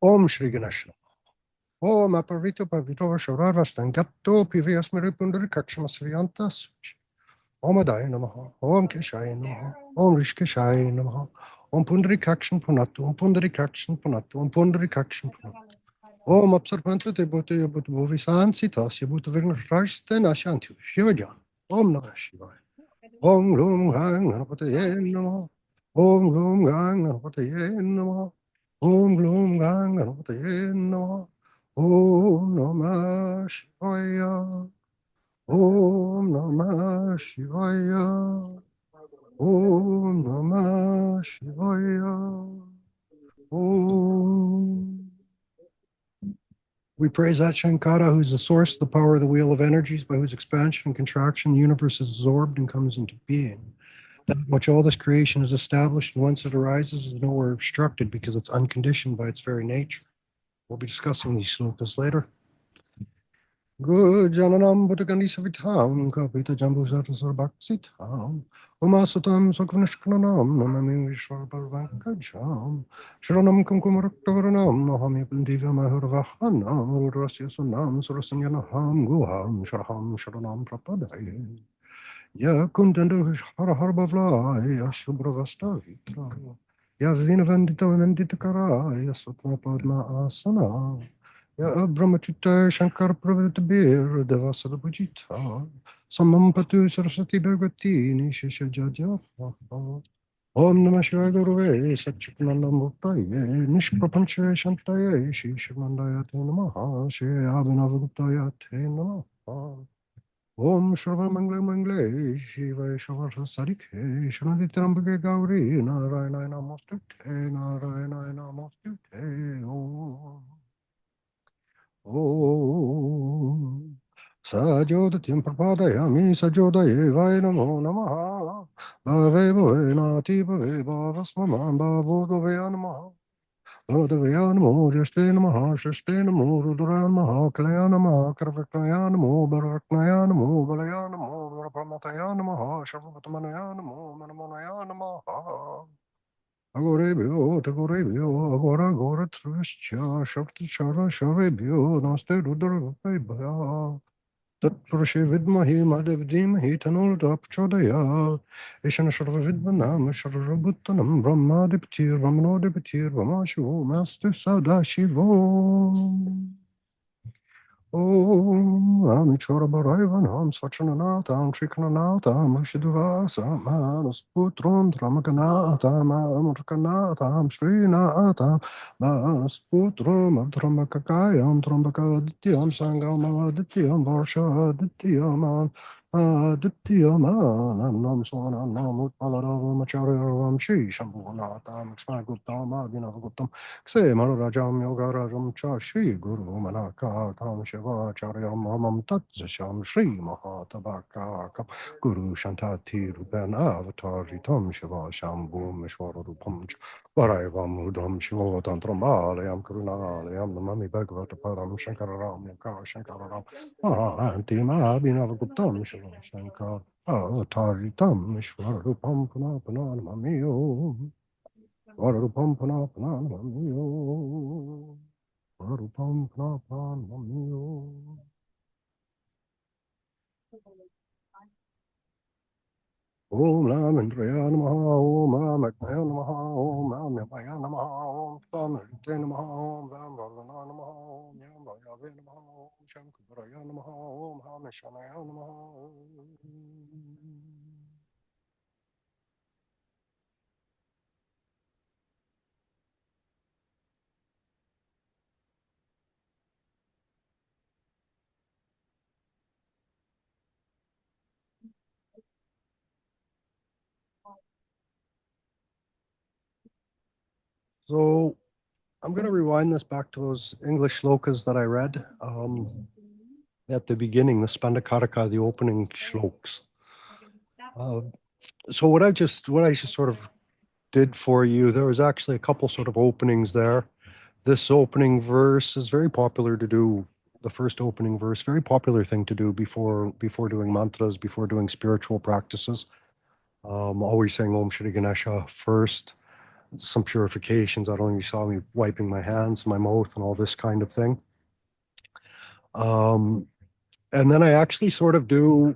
Om Shri Ganesh Namaha. Om Aparito Pavito Shararvastan Gatto Pivias Maripundari Kakshamasviyanta Suchi. Om Adaya Namaha. Om Keshaya Namaha. Om Rishkeshaya Namaha. Om Pundari Kakshan Punatu. Om Pundari Kakshan Punatu. Om Pundari Kakshan Punatu. Om Absarpanta Tebote Yabut Bovisan Sitas Yabut Vigna Rashten Ashanti Shivajan. Om Namah Shivaya. Om Rum Gang Ganapataye Namaha. Om Rum Gang Ganapataye Namaha. Om Rum Gang Ganapataye Namaha. Om Namah Shivaya. Om Namah Shivaya. Om Namah Shivaya. Om. We praise that Shankara, who's the source, the power of the wheel of energies, by whose expansion and contraction the universe is absorbed and comes into being. That which all this creation is established, and once it arises, is nowhere obstructed because it's unconditioned by its very nature. We'll be discussing these slokas later. Good Jananam Buddhagani Savitam, Kapita Jambu Sarasarbaksitam, Umasatam Sakvanishkanam, Namami Vishwarpankajam, Sharanam Kunkumaraktaranam, Mahami Pandiva Mahurvahanam, Rudrasya Sunam, Surasanyanaham, Guham, Sharaham, Sharanam Prapadaya. Ya Kundandu Harabavla, Ya Shubravasta Vitra, Ya Vinavandita Vandita Kara, Ya Sutma Padma Asana. Ya Brahmachutta Shankar Pravritabir Devasada Bhujita Samam Patu Sarasati Bhagati Nishesha Jaja Om Namah Shivaya Gurave Satchitananda Muktaye Nishprapancha Shantaye Shri Shivandaya Te Namaha Shri Abhinavaguptaya Te Namaha Om Shravan Mangle Mangle Shiva Shravar Sarikhe Shanaditrambhage Gauri Narayana Namostute Narayana Namostute Om Om Sajodatim Prapadayami Sajodaye Vai Namo Namaha Bhave Bhave Nati Bhave Bhavasmamam Bhavo Dovaya Namaha Bhavadavaya Namo Jashte Namaha Shashte Namo Rudra Namaha Kalaya Namaha Karvaknaya Namo Bharaknaya Namo Balaya Namo Varapramataya Namaha Sharvatamanaya Namo Manamanaya Namaha Agorebio, Tagorebio, Agora, Gora, Trustia, Shakti Shara, Sharebio, Naste Rudra, Baya, Tatrashe Vidmahi, Madevdim, Hitanul, Dapchodaya, Ishan Sharavidmanam, Sharabutanam, Brahma Diptir, Ramano Diptir, Ramashivo, Master Sadashivo. Om Amichorabhaivanam Sachananatam Trikrananatam Shidvasam Manasputram Dramakanatam Amurkanatam Srinatam Manasputram Abdramakakayam Trambakadityam Sangamadityam Varshadityam Adityam Nam Swanam Utpalaravam Acharyavam Shri Shambhunatam Smaguptam Abhinavaguptam Kse Maharajam Yogarajam Cha Shri Guru Manaka Kam Shiva Charyam Ramam Tatsasham Shri Mahatabaka Kam Guru Shantati Rupan Avataritam Shiva Shambhu Mishwara Rupam Varaivam Udam Shiva Tantram Alayam Karunalayam Namami Bhagavata Param Shankararam Yaka Shankararam Antima Abhinavaguptam Shiva Shankar Avataritam Mishwara Rupam Puna Puna Namami Varupam Pana Pana Namyo. Varupam Pana Pana Namyo. Om Ram Indraya Namaha, Om Ram Agnaya Namaha, Om Ram Yamaya Namaha, Om Ram Rite Namaha, Om Ram Varvana Namaha, Om Yam Vayave Namaha, Om Shankaraya Namaha, Om Ram Shanaya Namaha. So I'm going to rewind this back to those English slokas that I read at the beginning, the Spanda Karaka, the opening shloks. So what I just sort of did for you, there was actually a couple sort of openings there. This opening verse is very popular to do. The first opening verse, very popular thing to do before doing mantras, before doing spiritual practices. Always saying Om Shri Ganesha first. some purifications. I don't know, you saw me wiping my hands, my mouth, and all this kind of thing. Um, and then I actually sort of do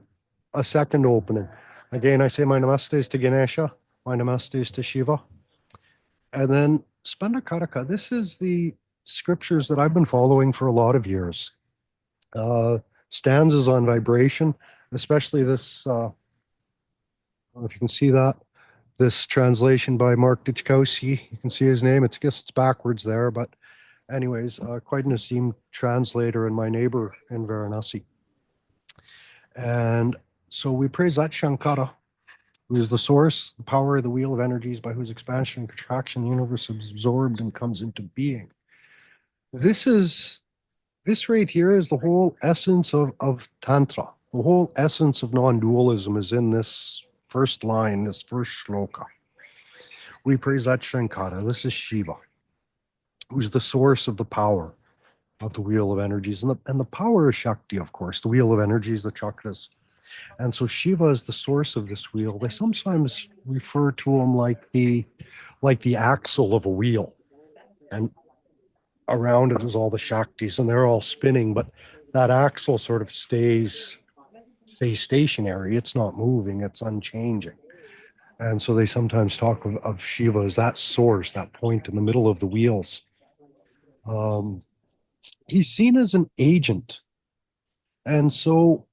a second opening. Again, I say my namastes to Ganesha, my namastes to Shiva. And then Spanda Karaka, this is the scriptures that I've been following for a lot of years. Uh, Stanzas on vibration, especially this, I don't know if you can see that, this translation by Mark Dyczkowski. You can see his name. It's, I guess it's backwards there, but anyways, quite an esteemed translator and my neighbor in Varanasi. And so we praise that Shankara, who is the source, the power of the wheel of energies by whose expansion and contraction the universe is absorbed and comes into being. This is this right here is the whole essence of Tantra. The whole essence of non-dualism is in this first line, this first shloka. We praise that Shankara. This is Shiva, who's the source of the power of the wheel of energies. And the power is Shakti, of course, the wheel of energies, the chakras. And so Shiva is the source of this wheel. They sometimes refer to him like the axle of a wheel. And around it is all the Shaktis, and they're all spinning, but that axle sort of stays stationary. It's not moving, it's unchanging. And so they sometimes talk of Shiva as that source, that point in the middle of the wheels. Um, he's seen as an agent. And so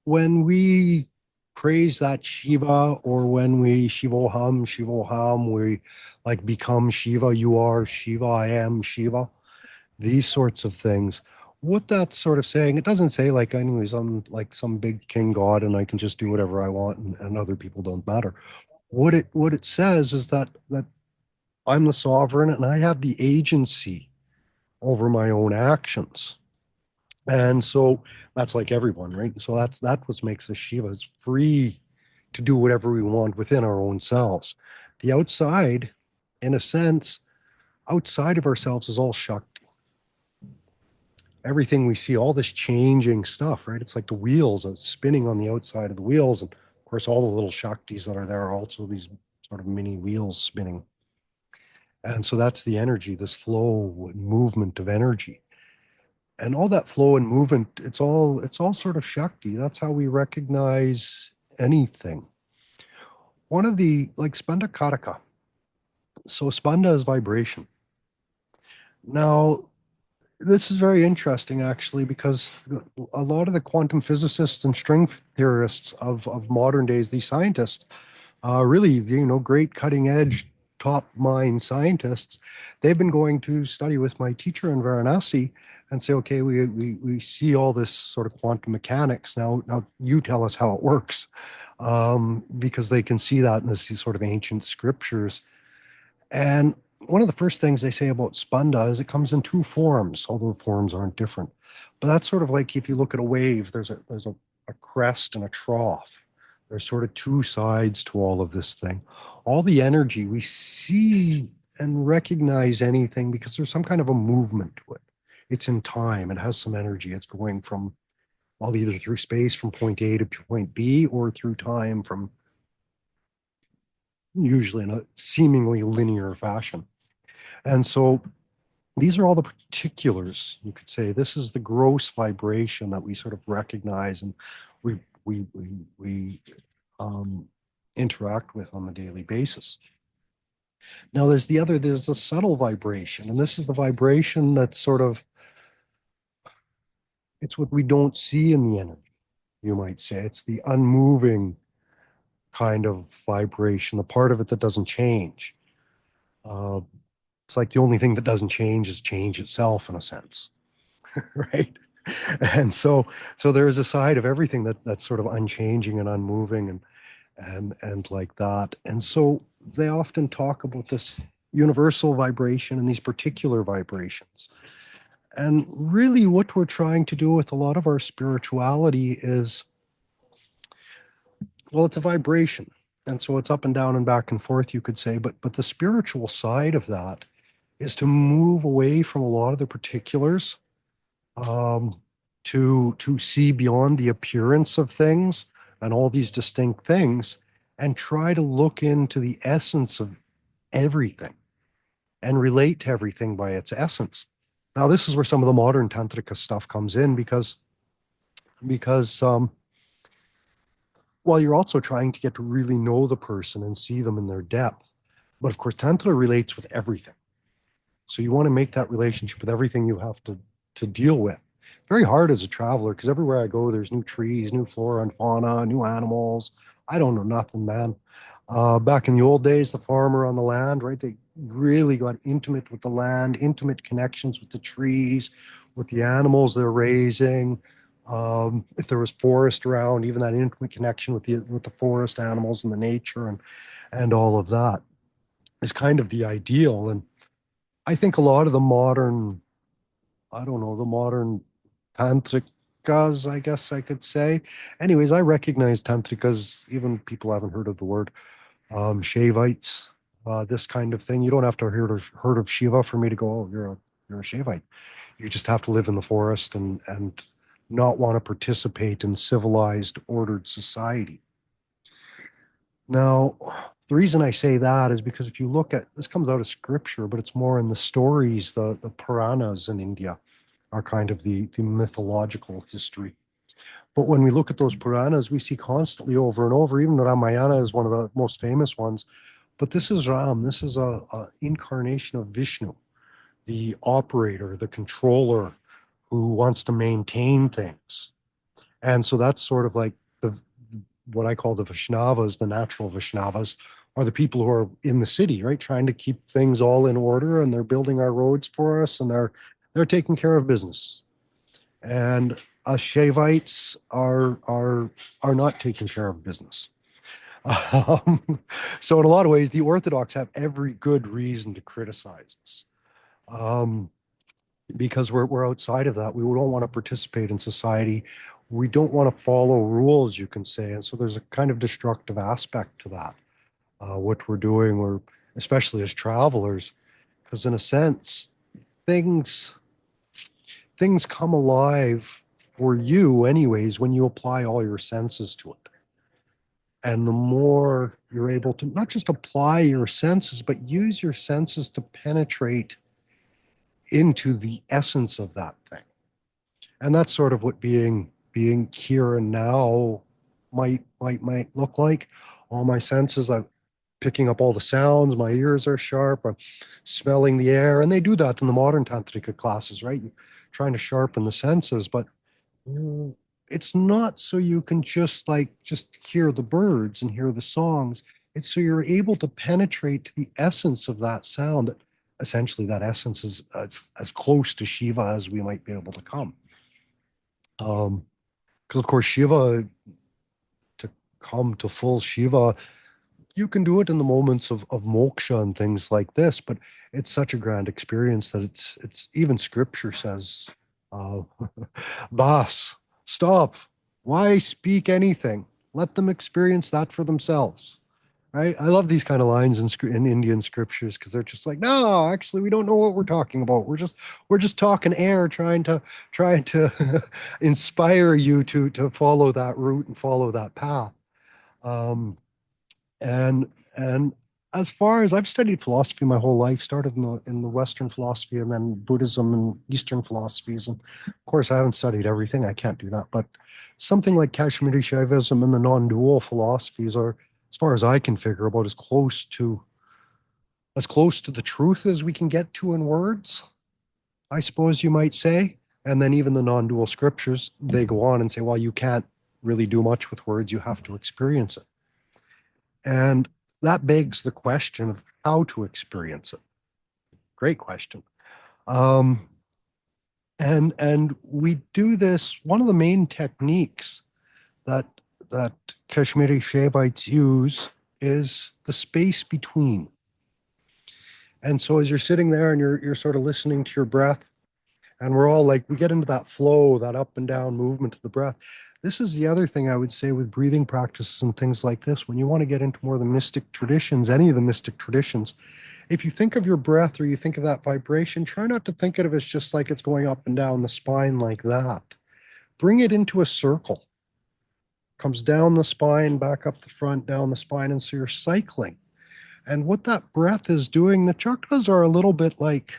when we praise that Shiva, or when we Shivoham, we like become Shiva, you are Shiva, I am Shiva, these sorts of things. What that's sort of saying, it doesn't say like, anyways, I'm like some big king god and I can just do whatever I want, and other people don't matter. What it says is that I'm the sovereign and I have the agency over my own actions. And so that's like everyone, right? So that what makes us Shivas, free to do whatever we want within our own selves. The outside, in a sense, outside of ourselves is all Shakti. Everything we see, all this changing stuff, right? It's like the wheels are spinning on the outside of the wheels. And of course, all the little Shaktis that are there are also these sort of mini wheels spinning. And so that's the energy, this flow and movement of energy. And all that flow and movement, it's all sort of Shakti. That's how we recognize anything. One of the like Spanda Karaka. So Spanda is vibration. Now, this is very interesting actually, because a lot of the quantum physicists and string theorists of modern days, these scientists, really, great cutting edge, top mind scientists, they've been going to study with my teacher in Varanasi and say, okay, we see all this sort of quantum mechanics. Now you tell us how it works, because they can see that in these sort of ancient scriptures. And one of the first things they say about Spanda is it comes in two forms, although the forms aren't different. But that's sort of like if you look at a wave, there's a crest and a trough. There's sort of two sides to all of this thing. All the energy we see and recognize anything because there's some kind of a movement to it. It's in time. It has some energy. It's going from, well, either through space from point A to point B, or through time from, usually in a seemingly linear fashion. And so these are all the particulars, you could say. This is the gross vibration that we sort of recognize and we um, interact with on the daily basis. Now, there's a subtle vibration, and this is the vibration that's sort of, it's what we don't see in the energy, you might say. It's the unmoving kind of vibration, the part of it that doesn't change. Uh, it's like the only thing that doesn't change is change itself, in a sense. Right? And so there is a side of everything that's sort of unchanging and unmoving, and like that. And so they often talk about this universal vibration and these particular vibrations. And really what we're trying to do with a lot of our spirituality is, well, it's a vibration. And so it's up and down and back and forth, you could say, but the spiritual side of that is to move away from a lot of the particulars, um, to see beyond the appearance of things and all these distinct things, and try to look into the essence of everything. and relate to everything by its essence. Now, this is where some of the modern tantrika stuff comes in because while you're also trying to get to really know the person and see them in their depth, but of course, tantra relates with everything. So you want to make that relationship with everything you have to deal with. Very hard as a traveler because everywhere I go, there's new trees, new flora and fauna, new animals. I don't know nothing, man. Back in the old days, the farmer on the land, right? They really got intimate with the land, intimate connections with the trees, with the animals they're raising. If there was forest around, even that intimate connection with the forest animals and the nature and all of that is kind of the ideal. And I think a lot of the modern, I don't know, the modern tantrikas, I guess I could say. Anyways, I recognize tantrikas, even people haven't heard of the word, Shaivites, this kind of thing. You don't have to heard of Shiva for me to go, oh, you're a Shaivite. You just have to live in the forest and not want to participate in civilized, ordered society. Now, the reason I say that is because if you look at this comes out of scripture, but it's more in the stories, the Puranas in India are kind of the mythological history. But when we look at those Puranas, we see constantly over and over, even the Ramayana is one of the most famous ones. But this is Ram, this is a incarnation of Vishnu, the operator, the controller who wants to maintain things. And so that's sort of like the what I call the Vaishnavas, the natural Vaishnavas, are the people who are in the city, right? Trying to keep things all in order, and they're building our roads for us, and they're taking care of business. And us Shavites are not taking care of business. Um, so in a lot of ways, the Orthodox have every good reason to criticize us. Um, because we're outside of that. We don't want to participate in society. We don't want to follow rules, you can say. And so there's a kind of destructive aspect to that. What we're doing, we're especially as travelers, because in a sense, things things come alive for you anyways when you apply all your senses to it. And the more you're able to not just apply your senses, but use your senses to penetrate into the essence of that thing. And that's sort of what being here and now might look like. All my senses, I'm picking up all the sounds, my ears are sharp, I'm smelling the air, and they do that in the modern tantrika classes, right? You're trying to sharpen the senses, but it's not so you can just hear the birds and hear the songs. It's so you're able to penetrate to the essence of that sound. That essentially that essence is as close to Shiva as we might be able to come. Because of course Shiva, to come to full Shiva, you can do it in the moments of moksha and things like this, but it's such a grand experience that it's even scripture says, uh, Bas, stop. Why speak anything? Let them experience that for themselves. Right? I love these kind of lines in Indian scriptures because they're just like, no, actually, we don't know what we're talking about. We're just talking air, trying to inspire you to follow that route and follow that path. Um, and and as far as I've studied philosophy my whole life, started in the Western philosophy and then Buddhism and Eastern philosophies. And of course, I haven't studied everything. I can't do that. But something like Kashmiri Shaivism and the non-dual philosophies are, as far as I can figure, about as close to the truth as we can get to in words, I suppose you might say. And then even the non-dual scriptures, they go on and say, well, you can't really do much with words. You have to experience it. And that begs the question of how to experience it. Great question. Um, and we do this. One of the main techniques that that Kashmiri Shaivites use is the space between. And so as you're sitting there and you're sort of listening to your breath, and we're all like, we get into that flow, that up and down movement of the breath. This is the other thing I would say with breathing practices and things like this. When you want to get into more of the mystic traditions, any of the mystic traditions, if you think of your breath or you think of that vibration, try not to think of it as just like it's going up and down the spine like that. Bring it into a circle. Comes down the spine, back up the front, down the spine. And so you're cycling. And what that breath is doing, the chakras are a little bit like,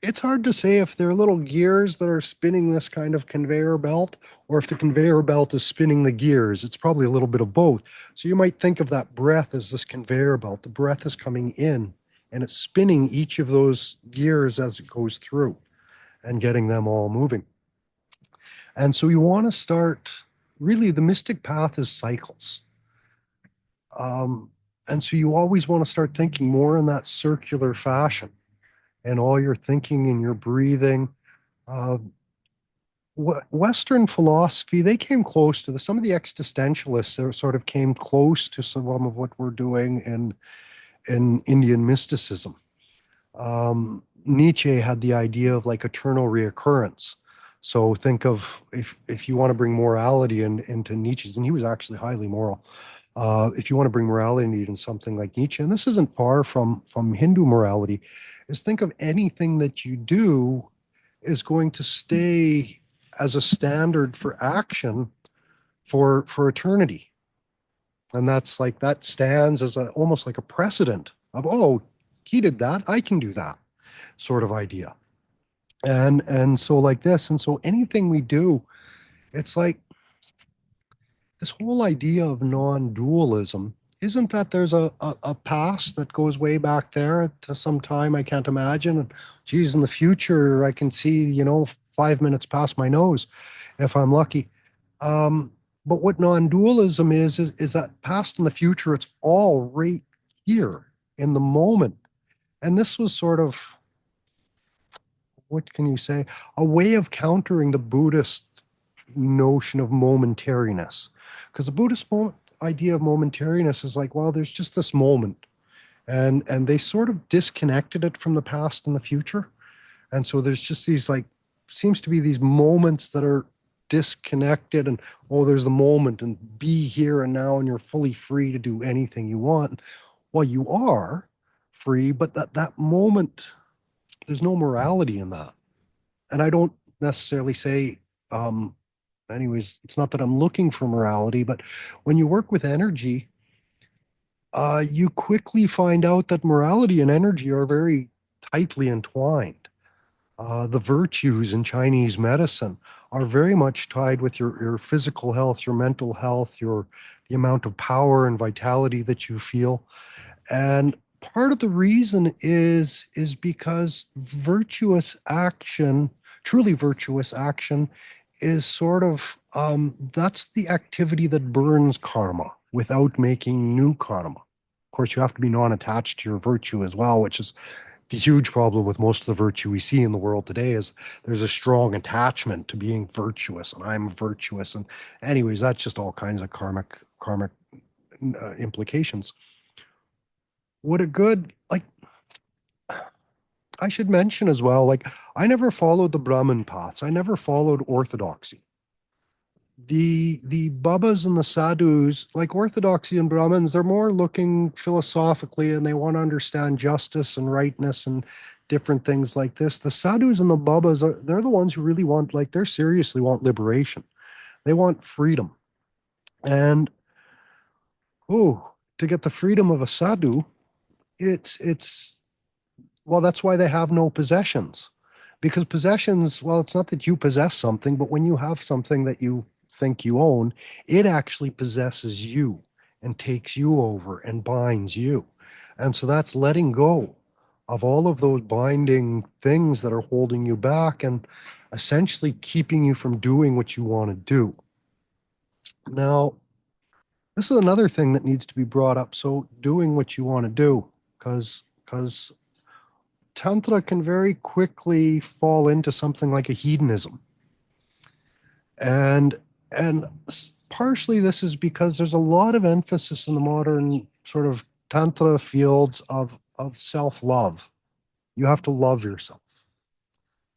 it's hard to say if they're little gears that are spinning this kind of conveyor belt or if the conveyor belt is spinning the gears. It's probably a little bit of both. So you might think of that breath as this conveyor belt. The breath is coming in and it's spinning each of those gears as it goes through and getting them all moving. And so you want to start, really, the mystic path is cycles. Um, and so you always want to start thinking more in that circular fashion and all your thinking and your breathing. Uh, Western philosophy, they came close to this. Some of the existentialists sort of came close to some of what we're doing in Indian mysticism. Nietzsche had the idea of like eternal reoccurrence. So think of if you want to bring morality into Nietzsche's, and he was actually highly moral. If you want to bring morality into something like Nietzsche, and this isn't far from Hindu morality, is think of anything that you do is going to stay as a standard for action for eternity. And that's like that stands as almost like a precedent of, oh, he did that, I can do that sort of idea. And so like this, and so anything we do, it's like this whole idea of non-dualism. Isn't that there's a past that goes way back there to some time I can't imagine? And geez, in the future, I can see, 5 minutes past my nose if I'm lucky. Um, but what non-dualism is that past and the future, it's all right here in the moment. And this was sort of, what can you say, a way of countering the Buddhist notion of momentariness. Because the Buddhist idea of momentariness is like, well, there's just this moment. And they sort of disconnected it from the past and the future. And so there's just these like, seems to be these moments that are disconnected and, oh, there's the moment and be here and now and you're fully free to do anything you want. Well, you are free, but that moment, there's no morality in that. And I don't necessarily say, anyways, it's not that I'm looking for morality, but when you work with energy, you quickly find out that morality and energy are very tightly entwined. The virtues in Chinese medicine are very much tied with your physical health, your mental health, the amount of power and vitality that you feel. And part of the reason is because virtuous action, truly virtuous action, is sort of that's the activity that burns karma without making new karma. Of course, you have to be non-attached to your virtue as well, which is the huge problem with most of the virtue we see in the world today is there's a strong attachment to being virtuous and I'm virtuous. And anyways, that's just all kinds of karmic implications. What a good, like, I should mention as well, like, I never followed the Brahmin paths. I never followed orthodoxy. The Babas and the Sadhus, like orthodoxy and Brahmins, they're more looking philosophically and they want to understand justice and rightness and different things like this. The Sadhus and the Babas they're the ones who really want, like, they're seriously want liberation. They want freedom. And oh, to get the freedom of a sadhu, it's well, that's why they have no possessions. Because possessions, well, it's not that you possess something, but when you have something that you think you own, it actually possesses you and takes you over and binds you. And so that's letting go of all of those binding things that are holding you back and essentially keeping you from doing what you want to do. Now, this is another thing that needs to be brought up. So doing what you want to do, because Tantra can very quickly fall into something like a hedonism. And and partially this is because there's a lot of emphasis in the modern sort of Tantra fields of self-love. You have to love yourself.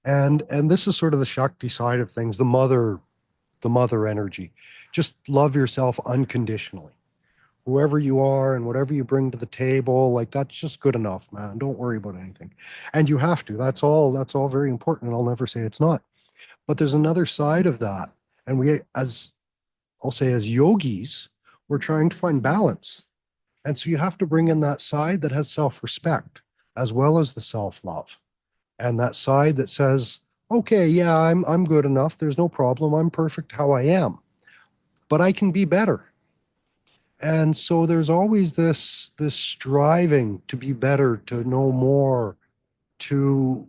And this is sort of the Shakti side of things, the mother energy. Just love yourself unconditionally. Whoever you are and whatever you bring to the table, like that's just good enough, man. Don't worry about anything. And you have to. That's all very important. And I'll never say it's not. But there's another side of that. And we, as I'll say, as yogis, We're trying to find balance. And so you have to bring in that side that has self-respect as well as the self-love. And that side that says, okay, yeah, I'm good enough. There's no problem. I'm perfect how I am, but I can be better. And so there's always this striving to be better, to know more, to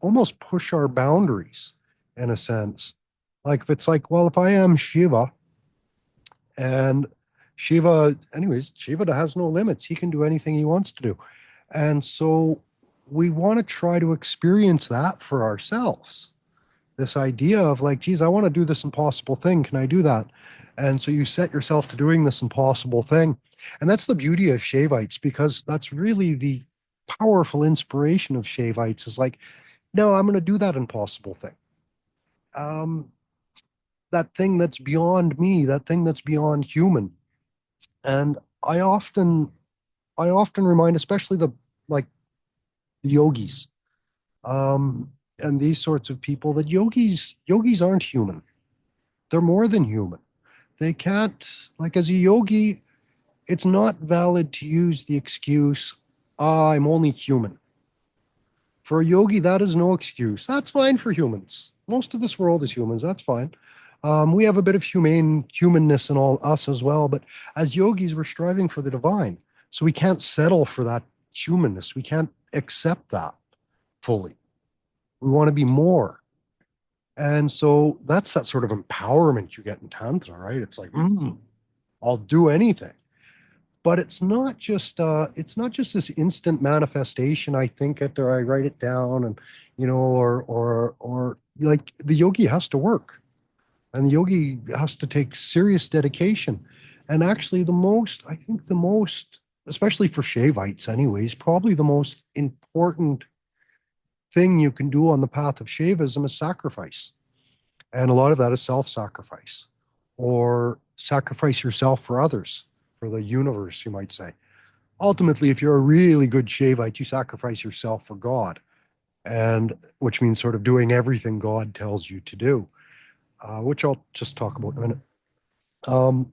almost push our boundaries in a sense. Like if it's like, well, if I am Shiva and Shiva, anyways, Shiva has no limits. He can do anything he wants to do. And so we want to try to experience that for ourselves. This idea of like, geez, I want to do this impossible thing. Can I do that? And so you set yourself to doing this impossible thing. And that's the beauty of Shaivites, because that's really the powerful inspiration of Shaivites is like, no, I'm going to do that impossible thing. Um, that thing that's beyond me, that thing that's beyond human. And I often remind, especially the like the yogis, and these sorts of people, that yogis aren't human. They're more than human. They can't, like as a yogi, it's not valid to use the excuse, I'm only human. For a yogi, that is no excuse. That's fine for humans. Most of this world is humans. That's fine. We have a bit of humanness in all us as well. But as yogis, we're striving for the divine. So we can't settle for that humanness. We can't accept that fully. We want to be more. And so that's that sort of empowerment you get in Tantra, right? It's like, I'll do anything. But it's not just this instant manifestation. I think it or I write it down, and or like the yogi has to work, and the yogi has to take serious dedication. And actually, I think the most, especially for Shaivites, anyways, probably the most important thing you can do on the path of Shaivism is sacrifice. And a lot of that is self-sacrifice or sacrifice yourself for others, for the universe, you might say. Ultimately, if you're a really good Shaivite, you sacrifice yourself for God, and which means sort of doing everything God tells you to do, which I'll just talk about in a minute.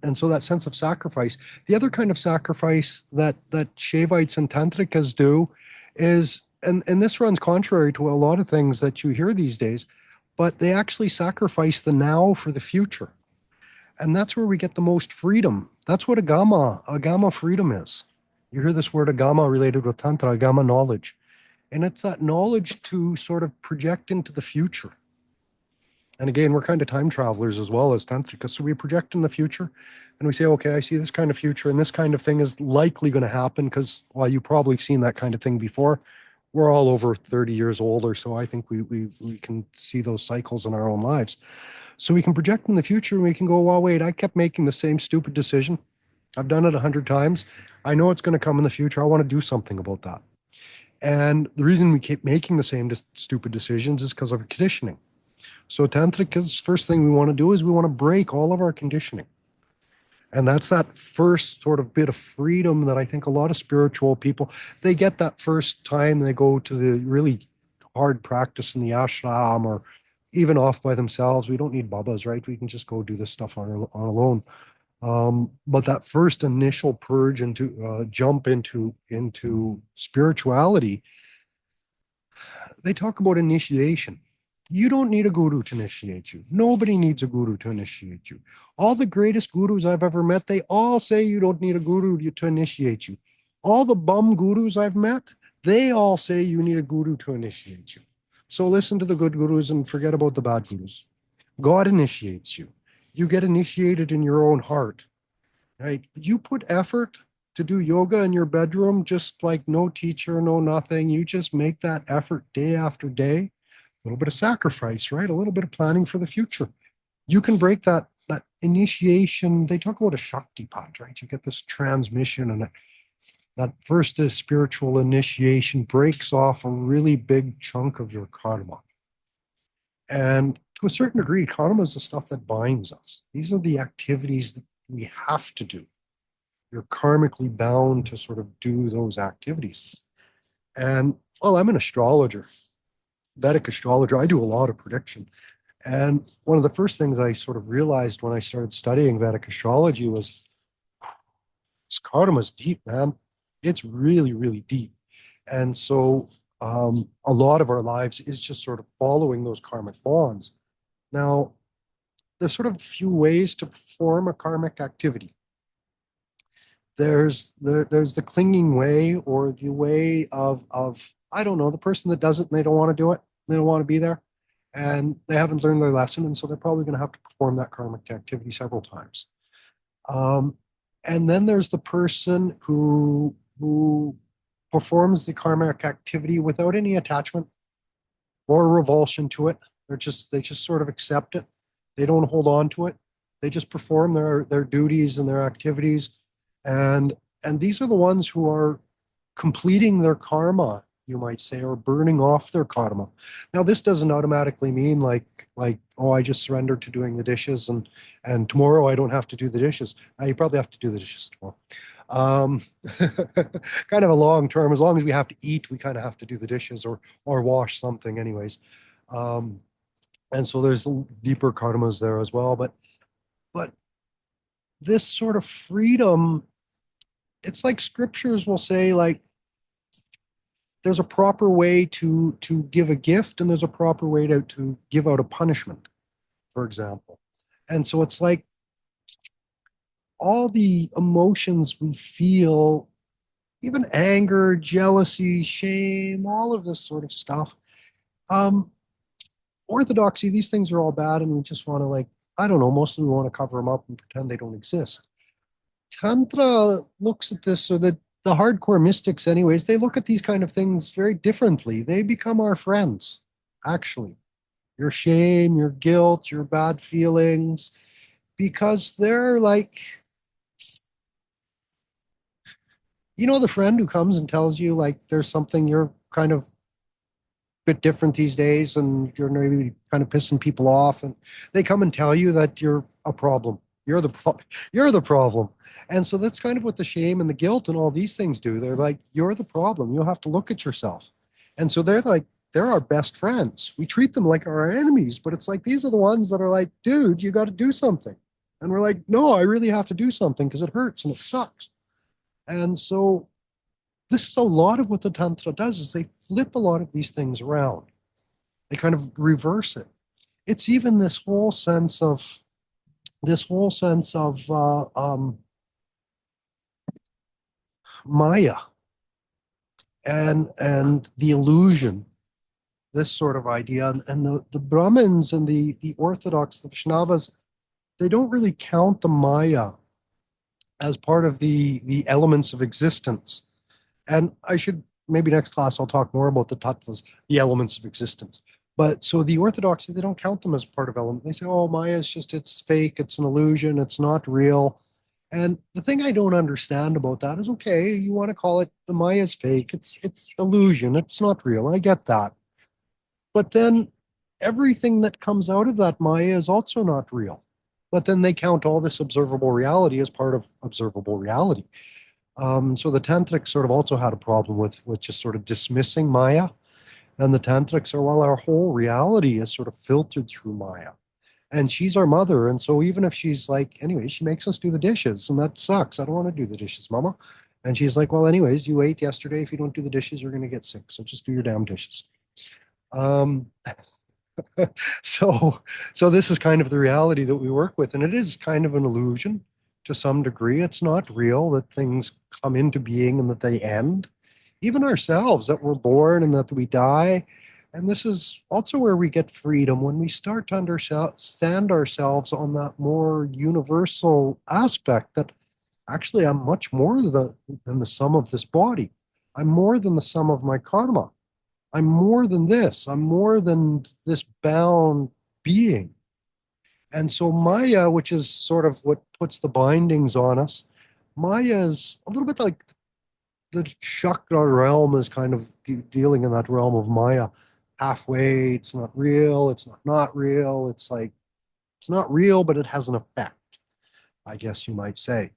And so that sense of sacrifice. The other kind of sacrifice that Shaivites and Tantrikas do is, and this runs contrary to a lot of things that you hear these days, but they actually sacrifice the now for the future. And that's where we get the most freedom. That's what agama freedom is. You hear this word agama related with Tantra, agama knowledge. And it's that knowledge to sort of project into the future. And again, we're kind of time travelers as well as tantrikas. So we project in the future and we say, okay, I see this kind of future and this kind of thing is likely going to happen because, well, you've probably seen that kind of thing before. We're all over 30 years old or so. I think we can see those cycles in our own lives. So we can project in the future and we can go, well, wait, I kept making the same stupid decision. I've done it 100 times. I know it's going to come in the future. I want to do something about that. And the reason we keep making the same stupid decisions is because of conditioning. So tantrika's first thing we want to do is we want to break all of our conditioning. And that's that first sort of bit of freedom that I think a lot of spiritual people, they get that first time they go to the really hard practice in the ashram or even off by themselves. We don't need babas, right? We can just go do this stuff on our own. But that first initial purge into jump into spirituality, they talk about initiation. You don't need a guru to initiate you. Nobody needs a guru to initiate you. All the greatest gurus I've ever met, they all say you don't need a guru to initiate you. All the bum gurus I've met, they all say you need a guru to initiate you. So listen to the good gurus and forget about the bad gurus. God initiates you. You get initiated in your own heart. Right? You put effort to do yoga in your bedroom, just like no teacher, no nothing. You just make that effort day after day. A little bit of sacrifice, right? A little bit of planning for the future. You can break that initiation. They talk about a Shakti pot, right? You get this transmission, and that first spiritual initiation breaks off a really big chunk of your karma. And to a certain degree, karma is the stuff that binds us. These are the activities that we have to do. You're karmically bound to sort of do those activities. And well, I'm an astrologer, Vedic astrologer. I do a lot of prediction. And one of the first things I sort of realized when I started studying Vedic astrology was, karma is deep, man. It's really, really deep. And so a lot of our lives is just sort of following those karmic bonds. Now, there's sort of a few ways to perform a karmic activity. There's the clinging way, or the way of I don't know, the person that does it and they don't want to do it, they don't want to be there, and they haven't learned their lesson, and so they're probably going to have to perform that karmic activity several times. Um, and then there's the person who performs the karmic activity without any attachment or revulsion to it. They just sort of accept it. They don't hold on to it. They just perform their duties and their activities, and and these are the ones who are completing their karma, you might say, or burning off their karma. Now, this doesn't automatically mean like oh, I just surrendered to doing the dishes, and tomorrow I don't have to do the dishes. You probably have to do the dishes tomorrow. Um, kind of a long term. As long as we have to eat, we kind of have to do the dishes or wash something, anyways. Um, and so there's deeper karmas there as well. But this sort of freedom, it's like scriptures will say, like there's a proper way to give a gift, and there's a proper way to give out a punishment, for example. And so it's like all the emotions we feel, even anger, jealousy, shame, all of this sort of stuff. Um, Orthodoxy, these things are all bad, and we just want to, like, I don't know, mostly we want to cover them up and pretend they don't exist. Tantra looks at this, or the hardcore mystics, anyways, they look at these kind of things very differently. They become our friends, actually. Your shame, your guilt, your bad feelings, because they're like, the friend who comes and tells you like there's something you're kind of bit different these days, and you're maybe kind of pissing people off, and they come and tell you that you're a problem. You're the problem. And so that's kind of what the shame and the guilt and all these things do. They're like, you're the problem. You'll have to look at yourself. And so they're our best friends. We treat them like our enemies, but it's like these are the ones that are like, dude, you got to do something. And we're like, no, I really have to do something because it hurts and it sucks. And so this is a lot of what the tantra does, is they flip a lot of these things around. They kind of reverse it. It's even this whole sense of maya and the illusion, this sort of idea. And the Brahmins and the Orthodox, the Vaishnavas, they don't really count the maya as part of the elements of existence. And I should, maybe next class I'll talk more about the tattvas, the elements of existence. But so the Orthodoxy, they don't count them as part of element. They say, oh, Maya is just, it's fake, it's an illusion, it's not real. And the thing I don't understand about that is, okay, you want to call it the Maya's fake, it's illusion, it's not real. I get that. But then everything that comes out of that Maya is also not real. But then they count all this observable reality as part of observable reality. So the tantrics sort of also had a problem with just sort of dismissing Maya. And the tantrics are, well, our whole reality is sort of filtered through Maya. And she's our mother. And so even if she's like, anyway, she makes us do the dishes, and that sucks. I don't want to do the dishes, mama. And she's like, well, anyways, you ate yesterday. If you don't do the dishes, you're going to get sick. So just do your damn dishes. Um, so so this is kind of the reality that we work with, and it is kind of an illusion to some degree. It's not real that things come into being and that they end, even ourselves, that we're born and that we die. And this is also where we get freedom, when we start to understand ourselves on that more universal aspect, that actually I'm much more than the sum of this body. I'm more than the sum of my karma. I'm more than this. I'm more than this bound being. And so Maya, which is sort of what puts the bindings on us, Maya is a little bit like the chakra realm, is kind of dealing in that realm of Maya. Halfway, it's not real, it's not real. It's like, it's not real, but it has an effect, I guess you might say.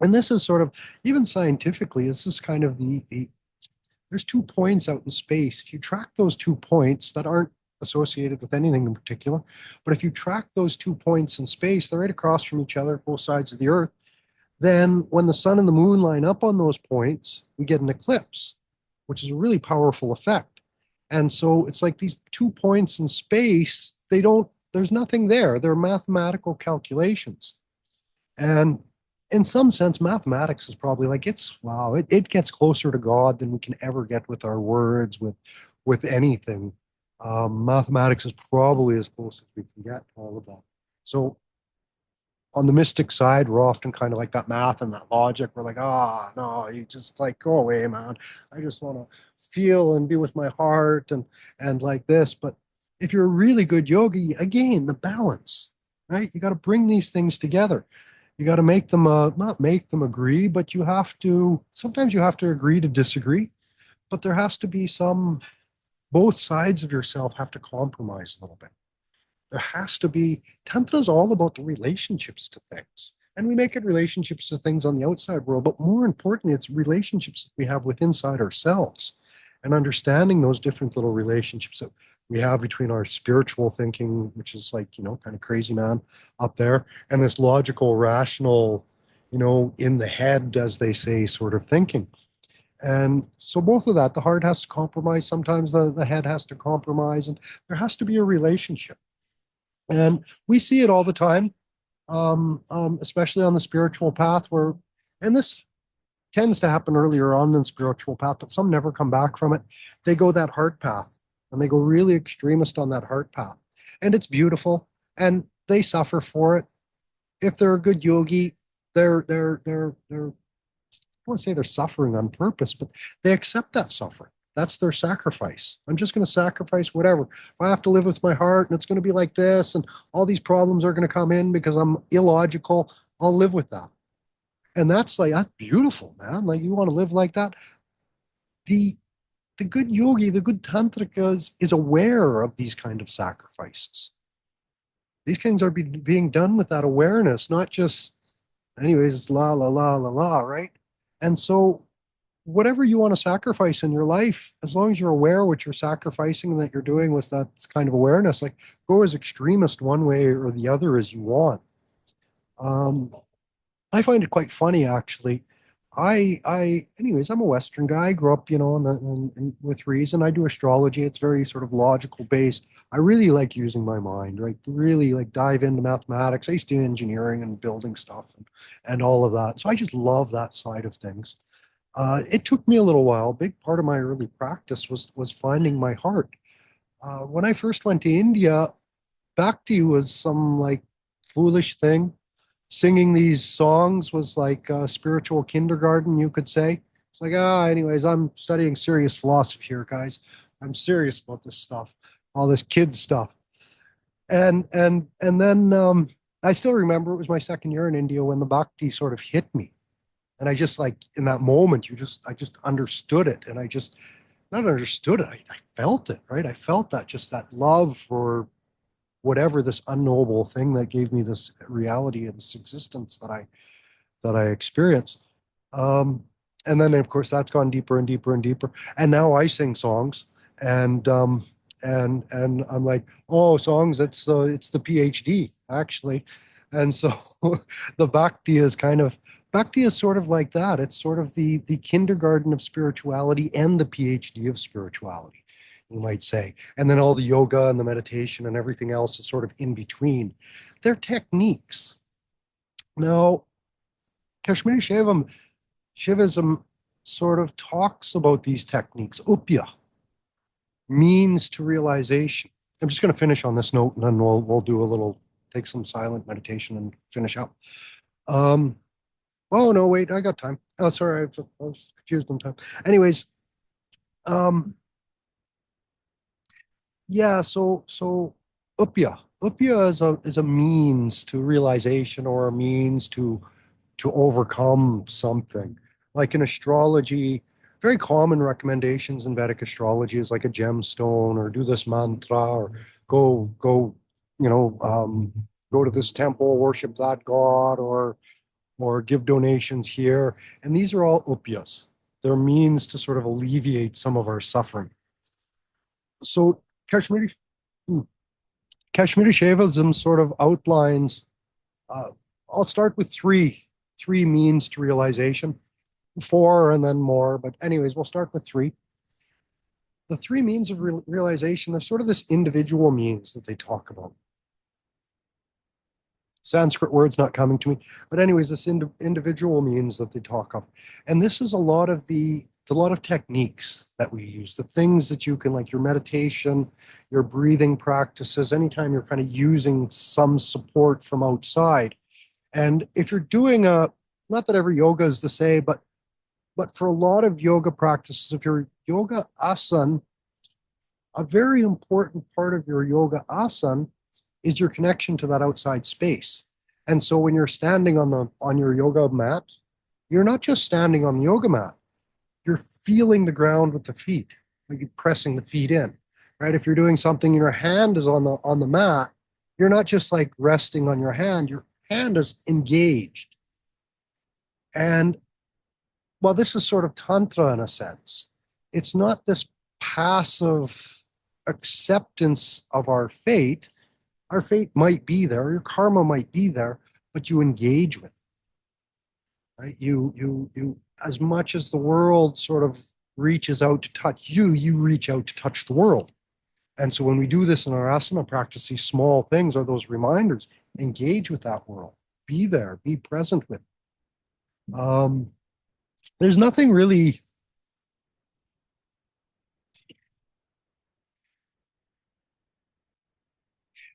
And this is sort of, even scientifically, this is kind of the there's 2 points out in space. If you track those 2 points that aren't associated with anything in particular, but if you track those 2 points in space, they're right across from each other, both sides of the Earth. then when the sun and the moon line up on those points, we get an eclipse, which is a really powerful effect. And so it's like these 2 points in space, there's nothing there. They're mathematical calculations. And in some sense, mathematics is probably like it gets closer to God than we can ever get with our words, with anything. Mathematics is probably as close as we can get to all of that. So on the mystic side, we're often kind of like that math and that logic. We're like, no, you just like go away, man. I just want to feel and be with my heart and like this. But if you're a really good yogi, again, the balance, right? You got to bring these things together. You got to make them not make them agree, but sometimes you have to agree to disagree, but there has to be both sides of yourself have to compromise a little bit. There has to be, Tantra is all about the relationships to things. And we make it relationships to things on the outside world, but more importantly, it's relationships that we have with inside ourselves and understanding those different little relationships that we have between our spiritual thinking, which is like, kind of crazy man up there, and this logical, rational, in the head, as they say, sort of thinking. And so both of that, the heart has to compromise. Sometimes the head has to compromise, and there has to be a relationship. And we see it all the time, especially on the spiritual path and this tends to happen earlier on in the spiritual path, but some never come back from it. They go that heart path and they go really extremist on that heart path. And it's beautiful and they suffer for it. If they're a good yogi, they're I want to say they're suffering on purpose, but they accept that suffering. That's their sacrifice. I'm just going to sacrifice whatever. If I have to live with my heart and it's going to be like this and all these problems are going to come in because I'm illogical, I'll live with that. And that's beautiful, man. Like you want to live like that. The the good yogi, the good tantrika is aware of these kind of sacrifices. These things are being done with that awareness, not just anyways, it's la la la la la, right? And so whatever you want to sacrifice in your life, as long as you're aware what you're sacrificing and that you're doing with that kind of awareness, like go as extremist one way or the other as you want. Um, I find it quite funny actually. Anyways, I'm a Western guy. I grew up, with reason. I do astrology. It's very sort of logical based. I really like using my mind, right? Really like dive into mathematics. I used to do engineering and building stuff and all of that. So I just love that side of things. It took me a little while. A big part of my early practice was finding my heart. When I first went to India, bhakti was some like foolish thing. Singing these songs was like spiritual kindergarten, you could say. It's like, anyways, I'm studying serious philosophy here, guys. I'm serious about this stuff, all this kid stuff. And then I still remember it was my second year in India when the bhakti sort of hit me. And I just like in that moment, I just understood it. And I just not understood it. I felt it, right? I felt that love for whatever this unknowable thing that gave me this reality and this existence that I experience. Um, and then of course that's gone deeper and deeper and deeper. And now I sing songs and I'm like, oh, songs, it's the PhD actually. And so the bhakti is sort of like that. It's sort of the kindergarten of spirituality and the PhD of spirituality, you might say. And then all the yoga and the meditation and everything else is sort of in between. They're techniques. Now, Kashmiri Shaivism sort of talks about these techniques. Upaya means to realization. I'm just going to finish on this note and then we'll do a little, take some silent meditation and finish up. Um, oh, no, wait, I got time. Oh, sorry, I was confused on time. Anyways, um, yeah, so upaya is a means to realization or a means to overcome something. Like in astrology, very common recommendations in Vedic astrology is like a gemstone or do this mantra or go, you know, um, go to this temple, worship that god, or give donations here. And these are all upayas. They're means to sort of alleviate some of our suffering. So Kashmiri, hmm, Kashmiri Shaivism sort of outlines. Uh, I'll start with three. three means to realization, four and then more. But anyways, we'll start with three. The three means of realization, there's sort of this individual means that they talk about. Sanskrit words not coming to me. But anyways, this individual means that they talk of. And this is a lot of techniques that we use, the things that you can, like your meditation, your breathing practices, anytime you're kind of using some support from outside. And if you're doing not that every yoga is the same, but for a lot of yoga practices, if you're yoga asana, a very important part of your yoga asana is your connection to that outside space. And so when you're standing on your yoga mat, you're not just standing on the yoga mat, you're feeling the ground with the feet, like you're pressing the feet in. Right? If you're doing something and your hand is on the mat, you're not just like resting on your hand is engaged. And well, this is sort of tantra in a sense. It's not this passive acceptance of our fate. Our fate might be there, your karma might be there, but you engage with it, right? As much as the world sort of reaches out to touch you, you reach out to touch the world. And so when we do this in our asana practice, these small things are those reminders. Engage with that world. Be there. Be present with it. There's nothing really.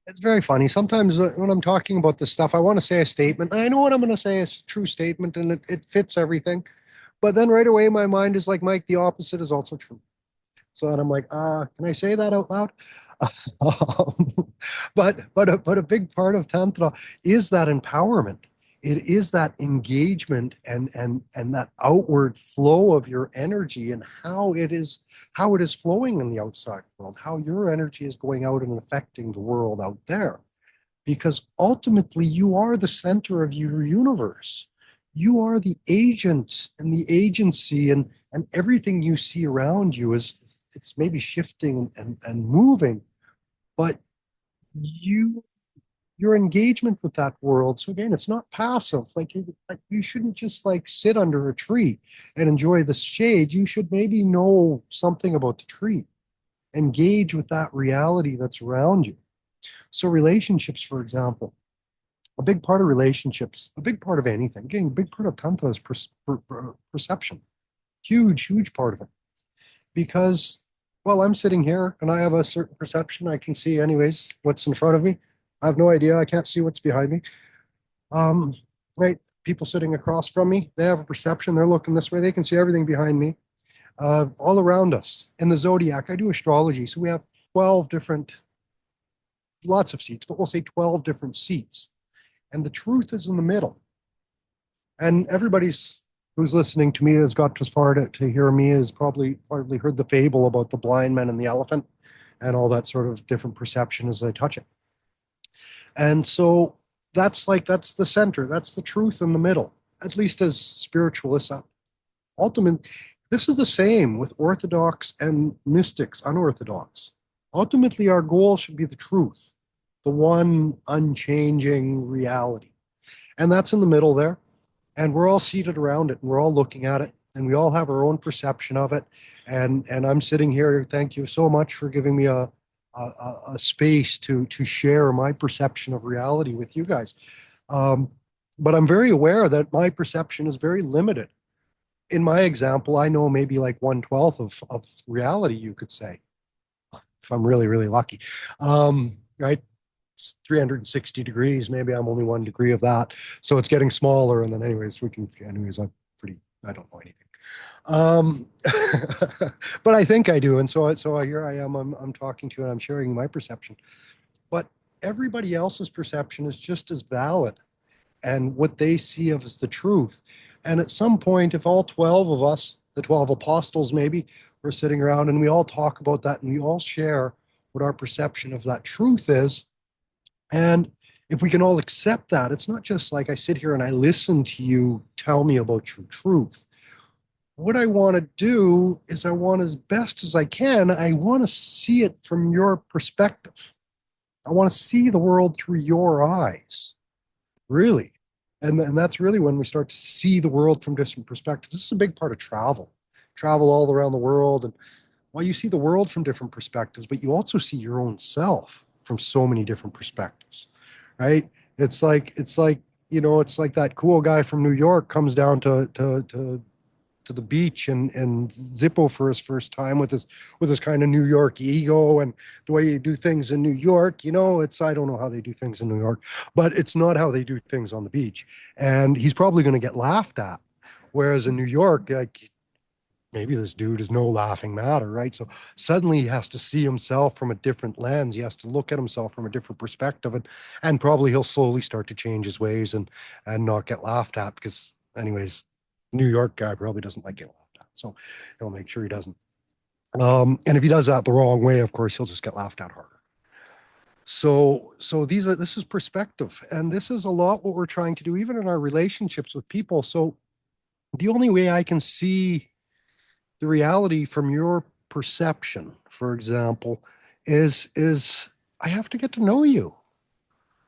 It's very funny. Sometimes when I'm talking about this stuff, I want to say a statement. And I know what I'm going to say is a true statement and it fits everything. But then right away, my mind is like, Mike, the opposite is also true. So then I'm like, can I say that out loud? But a big part of tantra is that empowerment. It is that engagement and that outward flow of your energy and how it is flowing in the outside world, how your energy is going out and affecting the world out there. Because ultimately you are the center of your universe. You are the agent and the agency and everything you see around you is it's maybe shifting and moving, but you your engagement with that world. So again, it's not passive. Like you shouldn't just like sit under a tree and enjoy the shade. You should maybe know something about the tree. Engage with that reality that's around you. So relationships, for example, a big part of relationships, a big part of anything, again, a big part of tantra is perception. Huge, huge part of it. Because, well, I'm sitting here and I have a certain perception. I can see, anyways, what's in front of me. I have no idea. I can't see what's behind me. Um, right? People sitting across from me, they have a perception. They're looking this way. They can see everything behind me. All around us in the zodiac, I do astrology. So we have 12 different, lots of seats, but we'll say 12 different seats. And the truth is in the middle. And everybody's who's listening to me has got as far to hear me has probably heard the fable about the blind man and the elephant and all that sort of different perception as they touch it. And so that's the center, that's the truth in the middle, at least as spiritualists. Ultimately, this is the same with Orthodox and mystics, unorthodox. Ultimately, our goal should be the truth, the one unchanging reality. And that's in the middle there. And we're all seated around it and we're all looking at it and we all have our own perception of it. And I'm sitting here. Thank you so much for giving me a space to share my perception of reality with you guys. Um, but I'm very aware that my perception is very limited. In my example, I know maybe like 1/12 of reality, you could say, if I'm really, really lucky. Right? 360 degrees, maybe I'm only 1 degree of that. So it's getting smaller. And then anyways, I don't know anything. Um, but I think I do. And so here I am, I'm talking to you and I'm sharing my perception. But everybody else's perception is just as valid and what they see of as the truth. And at some point, if all 12 of us, the 12 apostles maybe, we're sitting around and we all talk about that and we all share what our perception of that truth is. And if we can all accept that, it's not just like I sit here and I listen to you tell me about your truth. What I want to do is I want, as best as I can, I want to see it from your perspective. I want to see the world through your eyes, really. And that's really when we start to see the world from different perspectives. This is a big part of travel all around the world. And well, you see the world from different perspectives, but you also see your own self from so many different perspectives, right? It's like it's like that cool guy from New York comes down to the beach and Zippo for his first time with his kind of New York ego and the way you do things in New York. It's I don't know how they do things in New York, but it's not how they do things on the beach. And he's probably going to get laughed at. Whereas in New York, like maybe this dude is no laughing matter, right? So suddenly he has to see himself from a different lens. He has to look at himself from a different perspective, and probably he'll slowly start to change his ways and not get laughed at because, anyways, New York guy probably doesn't like getting laughed at, so he'll make sure he doesn't. And if he does that the wrong way, of course, he'll just get laughed at harder. So this is perspective, and this is a lot what we're trying to do, even in our relationships with people. So the only way I can see the reality from your perception, for example, is I have to get to know you.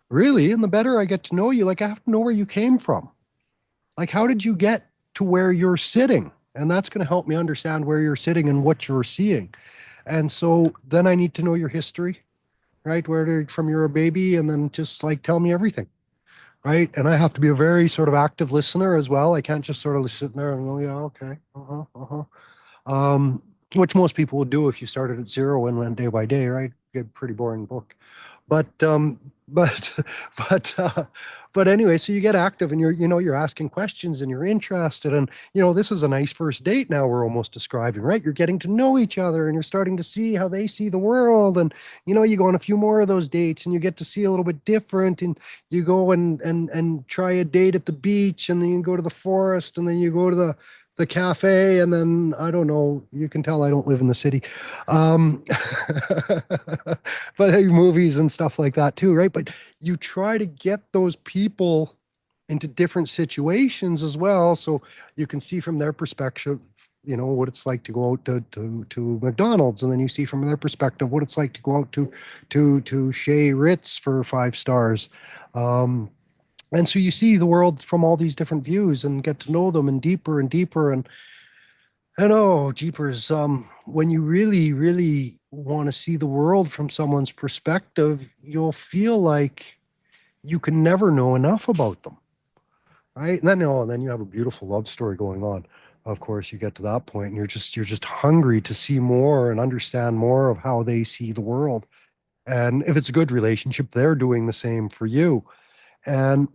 Really, and the better I get to know you, like I have to know where you came from. Like how did you get to where you're sitting? And that's going to help me understand where you're sitting and what you're seeing. And so then I need to know your history, right? From you're a baby, and then just like tell me everything, right? And I have to be a very sort of active listener as well. I can't just sort of sit there and go, yeah, okay, um, which most people would do if you started at zero and went day by day, right? Get a pretty boring book. But but but but anyway, so you get active and you're asking questions and you're interested, and this is a nice first date. Now we're almost describing, right? You're getting to know each other and you're starting to see how they see the world, and you go on a few more of those dates and you get to see a little bit different, and you go and try a date at the beach, and then you go to the forest, and then you go to the cafe, and then I don't know, you can tell I don't live in the city. um but movies and stuff like that too, right? But you try to get those people into different situations as well, so you can see from their perspective what it's like to go out to McDonald's, and then you see from their perspective what it's like to go out to Shea Ritz for 5 stars. And so you see the world from all these different views and get to know them and deeper. And oh, jeepers, when you really, really want to see the world from someone's perspective, you'll feel like you can never know enough about them, right? And then you have a beautiful love story going on. Of course, you get to that point and you're just hungry to see more and understand more of how they see the world. And if it's a good relationship, they're doing the same for you. And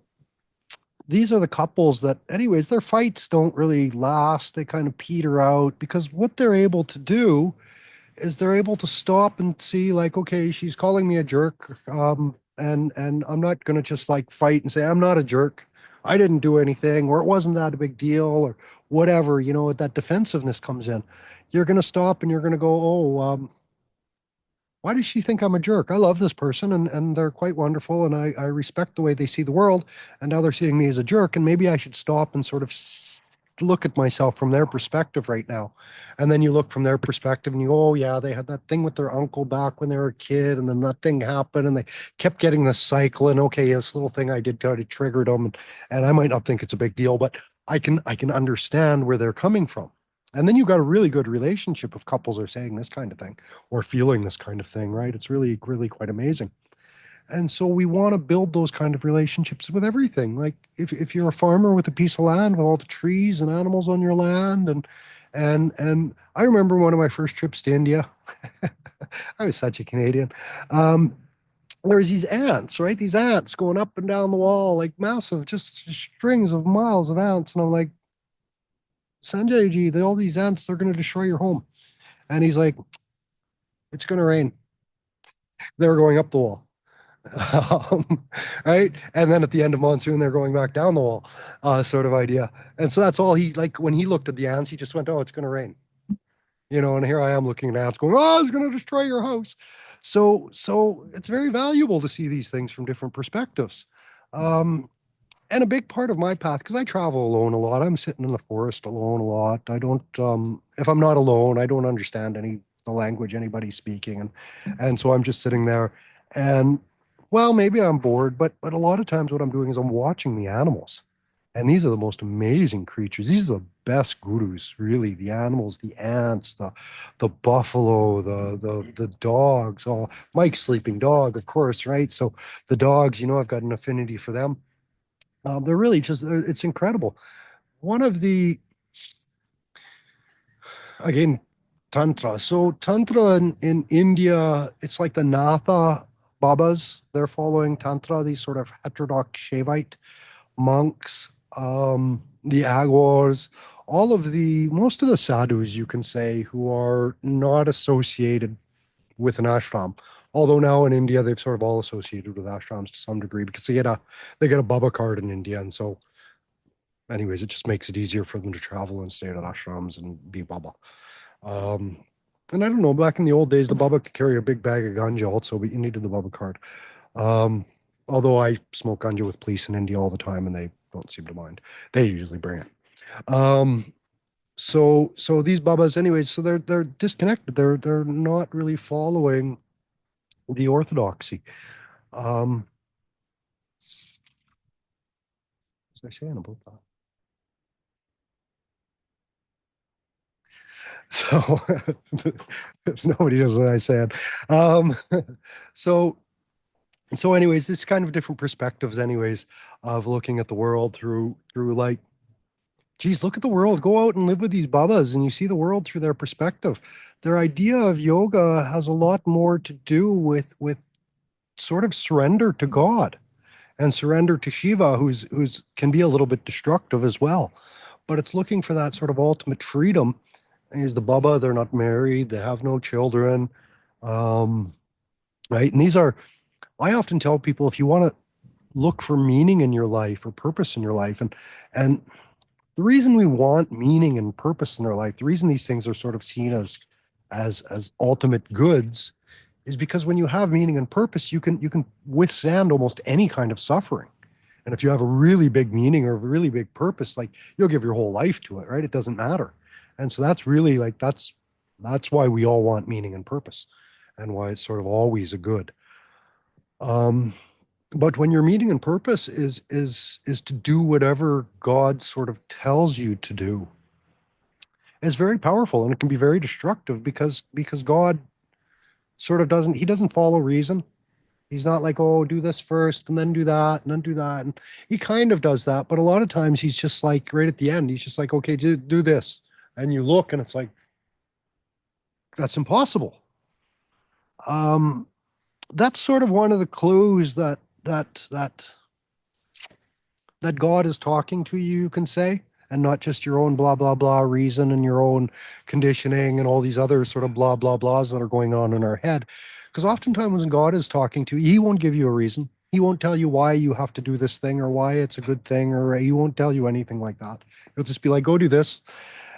these are the couples that, anyways, their fights don't really last. They kind of peter out because what they're able to do is they're able to stop and see, like, okay, she's calling me a jerk. And I'm not gonna just like fight and say, I'm not a jerk. I didn't do anything, or it wasn't that a big deal, or whatever, that defensiveness comes in. You're gonna stop and you're gonna go, oh, why does she think I'm a jerk? I love this person, and they're quite wonderful, and I respect the way they see the world. And now they're seeing me as a jerk, and maybe I should stop and sort of look at myself from their perspective right now. And then you look from their perspective and you go, oh, yeah, they had that thing with their uncle back when they were a kid, and then that thing happened, and they kept getting this cycle. And okay, this little thing I did kind of triggered them, and I might not think it's a big deal, but I can understand where they're coming from. And then you've got a really good relationship if couples are saying this kind of thing or feeling this kind of thing, right? It's really, really quite amazing. And so we want to build those kind of relationships with everything. Like if you're a farmer with a piece of land with all the trees and animals on your land, and I remember one of my first trips to India. I was such a Canadian. Um, there was these ants, right? These ants going up and down the wall, like massive, just strings of miles of ants. And I'm like, Sanjay ji, all these ants, they're going to destroy your home. And he's like, it's going to rain. They were going up the wall. Right? And then at the end of monsoon, they're going back down the wall, sort of idea. And so that's all he, like, when he looked at the ants, he just went, oh, it's going to rain. And here I am looking at ants going, oh, it's going to destroy your house. So it's very valuable to see these things from different perspectives. Um, and a big part of my path, because I travel alone a lot, I'm sitting in the forest alone a lot. I don't, if I'm not alone, I don't understand the language anybody's speaking, and so I'm just sitting there, and well, maybe I'm bored, but a lot of times what I'm doing is I'm watching the animals. And these are the most amazing creatures. These are the best gurus, really. The animals, the ants, the buffalo, the dogs. Oh, Mike's sleeping dog, of course, right? So the dogs, I've got an affinity for them. They're really just, it's incredible. One of the, again, Tantra. So Tantra in India, it's like the Natha Babas. They're following Tantra, these sort of heterodox Shaivite monks, the Agors, most of the sadhus, you can say, who are not associated with an ashram. Although now in India, they've sort of all associated with ashrams to some degree because they get a Baba card in India. And so anyways, it just makes it easier for them to travel and stay at ashrams and be Baba. Um, and I don't know, back in the old days, the Baba could carry a big bag of ganja also, but you needed the Baba card. Um, Although I smoke ganja with police in India all the time and they don't seem to mind. They usually bring it. Um, so these Babas, anyways, so they're disconnected. They're not really following the orthodoxy. Um, what was I saying about that? So nobody knows what I said. Um, so so anyways, this kind of different perspectives, anyways, of looking at the world through like, geez, look at the world. Go out and live with these babas, and you see the world through their perspective. Their idea of yoga has a lot more to do with sort of surrender to God and surrender to Shiva, who's can be a little bit destructive as well. But it's looking for that sort of ultimate freedom. And here's the Baba, they're not married, they have no children. Um, right. And I often tell people if you want to look for meaning in your life or purpose in your life, and the reason we want meaning and purpose in our life, the reason these things are sort of seen as ultimate goods is because when you have meaning and purpose, you can withstand almost any kind of suffering. And if you have a really big meaning or a really big purpose, like you'll give your whole life to it, right? It doesn't matter. And so that's really like that's why we all want meaning and purpose and why it's sort of always a good. Um, but when your meaning and purpose is to do whatever God sort of tells you to do, it's very powerful and it can be very destructive because God sort of doesn't follow reason. He's not like, oh, do this first and then do that and then do that. And he kind of does that, but a lot of times he's just like right at the end, he's just like, okay, do this. And you look and it's like, that's impossible. Um, that's sort of one of the clues that God is talking to you, you can say, and not just your own blah, blah, blah reason and your own conditioning and all these other sort of blah, blah, blahs that are going on in our head. Because oftentimes when God is talking to you, he won't give you a reason. He won't tell you why you have to do this thing or why it's a good thing, or he won't tell you anything like that. He'll just be like, go do this.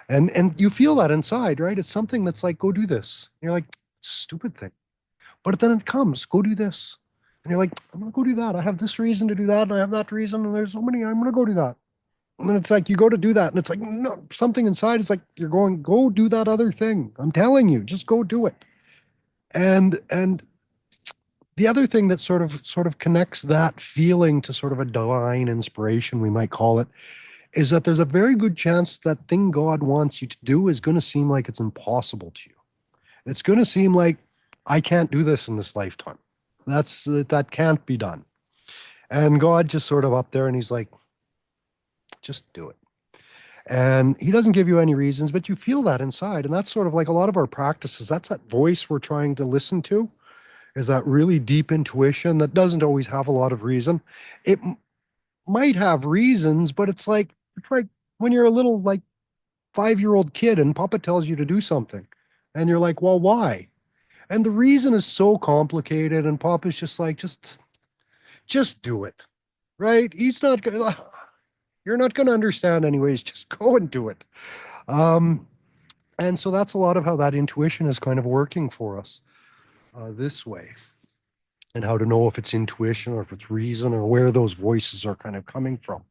And you feel that inside, right? It's something that's like, go do this. And you're like, it's a stupid thing. But then it comes, go do this. And you're like, I'm gonna go do that. I have this reason to do that, and I have that reason, and there's so many, I'm gonna go do that. And then it's like you go to do that, and it's like, no, something inside is like, you're going, go do that other thing. I'm telling you, just go do it. And the other thing that sort of connects that feeling to sort of a divine inspiration, we might call it, is that there's a very good chance that thing God wants you to do is going to seem like it's impossible to you. It's going to seem like I can't do this in this lifetime. That can't be done. And God just sort of up there and he's like, just do it. And he doesn't give you any reasons, but you feel that inside. And that's sort of like a lot of our practices. That's that voice we're trying to listen to, is that really deep intuition that doesn't always have a lot of reason. It might have reasons, but it's like when you're a little like 5-year-old kid and Papa tells you to do something. And you're like, well, why? And the reason is so complicated, and Papa's just like, just do it. Right? He's not gonna you're not gonna understand anyways. Just go and do it. Um, and so that's a lot of how that intuition is kind of working for us this way, and how to know if it's intuition or if it's reason or where those voices are kind of coming from.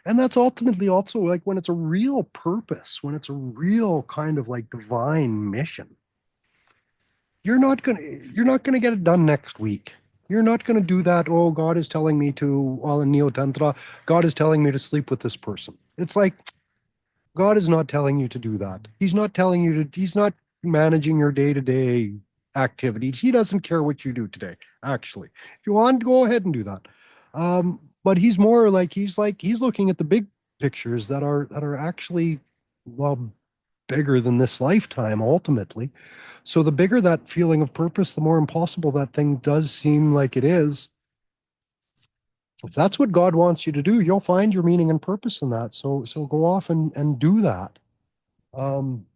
And that's ultimately also like when it's a real purpose, when it's a real kind of like divine mission, you're not gonna get it done next week. You're not going to do that. Oh, God is telling me to, well, in Neo Tantra, God is telling me to sleep with this person. It's like, God is not telling you to do that. He's not telling you to, he's not managing your day to day activities. He doesn't care what you do today, actually. If you want, go ahead and do that. But he's more like, he's looking at the big pictures that are actually, well, bigger than this lifetime ultimately. So the bigger that feeling of purpose, the more impossible that thing does seem like it is. If that's what God wants you to do, you'll find your meaning and purpose in that. So go off and do that. Um,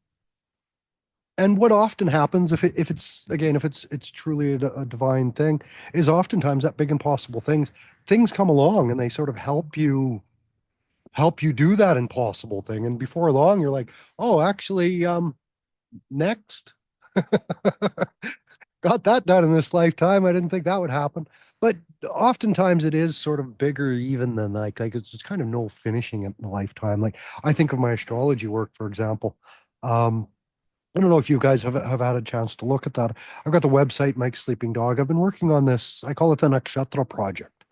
and what often happens if it's again if it's truly a divine thing is oftentimes that big impossible things come along and they sort of help you do that impossible thing, and before long you're like, oh, actually, next. Got that done in this lifetime. I didn't think that would happen. But oftentimes it is sort of bigger even than like it's just kind of no finishing it in a lifetime. Like I think of my astrology work, for example. Um, I don't know if you guys have had a chance to look at that. I've got the website Mike's Sleeping Dog. I've been working on this. I call it the Nakshatra Project.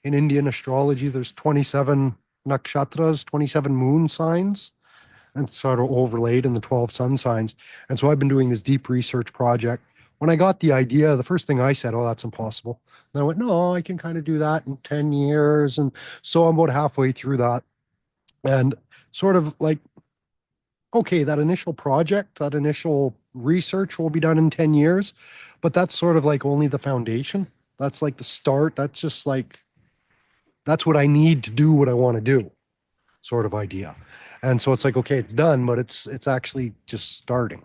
In Indian astrology, there's 27 nakshatras, 27 moon signs, and sort of overlaid in the 12 sun signs. And so I've been doing this deep research project. When I got the idea, the first thing I said, oh, that's impossible. And I went, no, I can kind of do that in 10 years. And so I'm about halfway through that. And sort of like, okay, that initial project, that initial research will be done in 10 years, but that's sort of like only the foundation. That's like the start. That's just like, that's what I need to do what I want to do, sort of idea. And so it's like, okay, it's done, but it's actually just starting.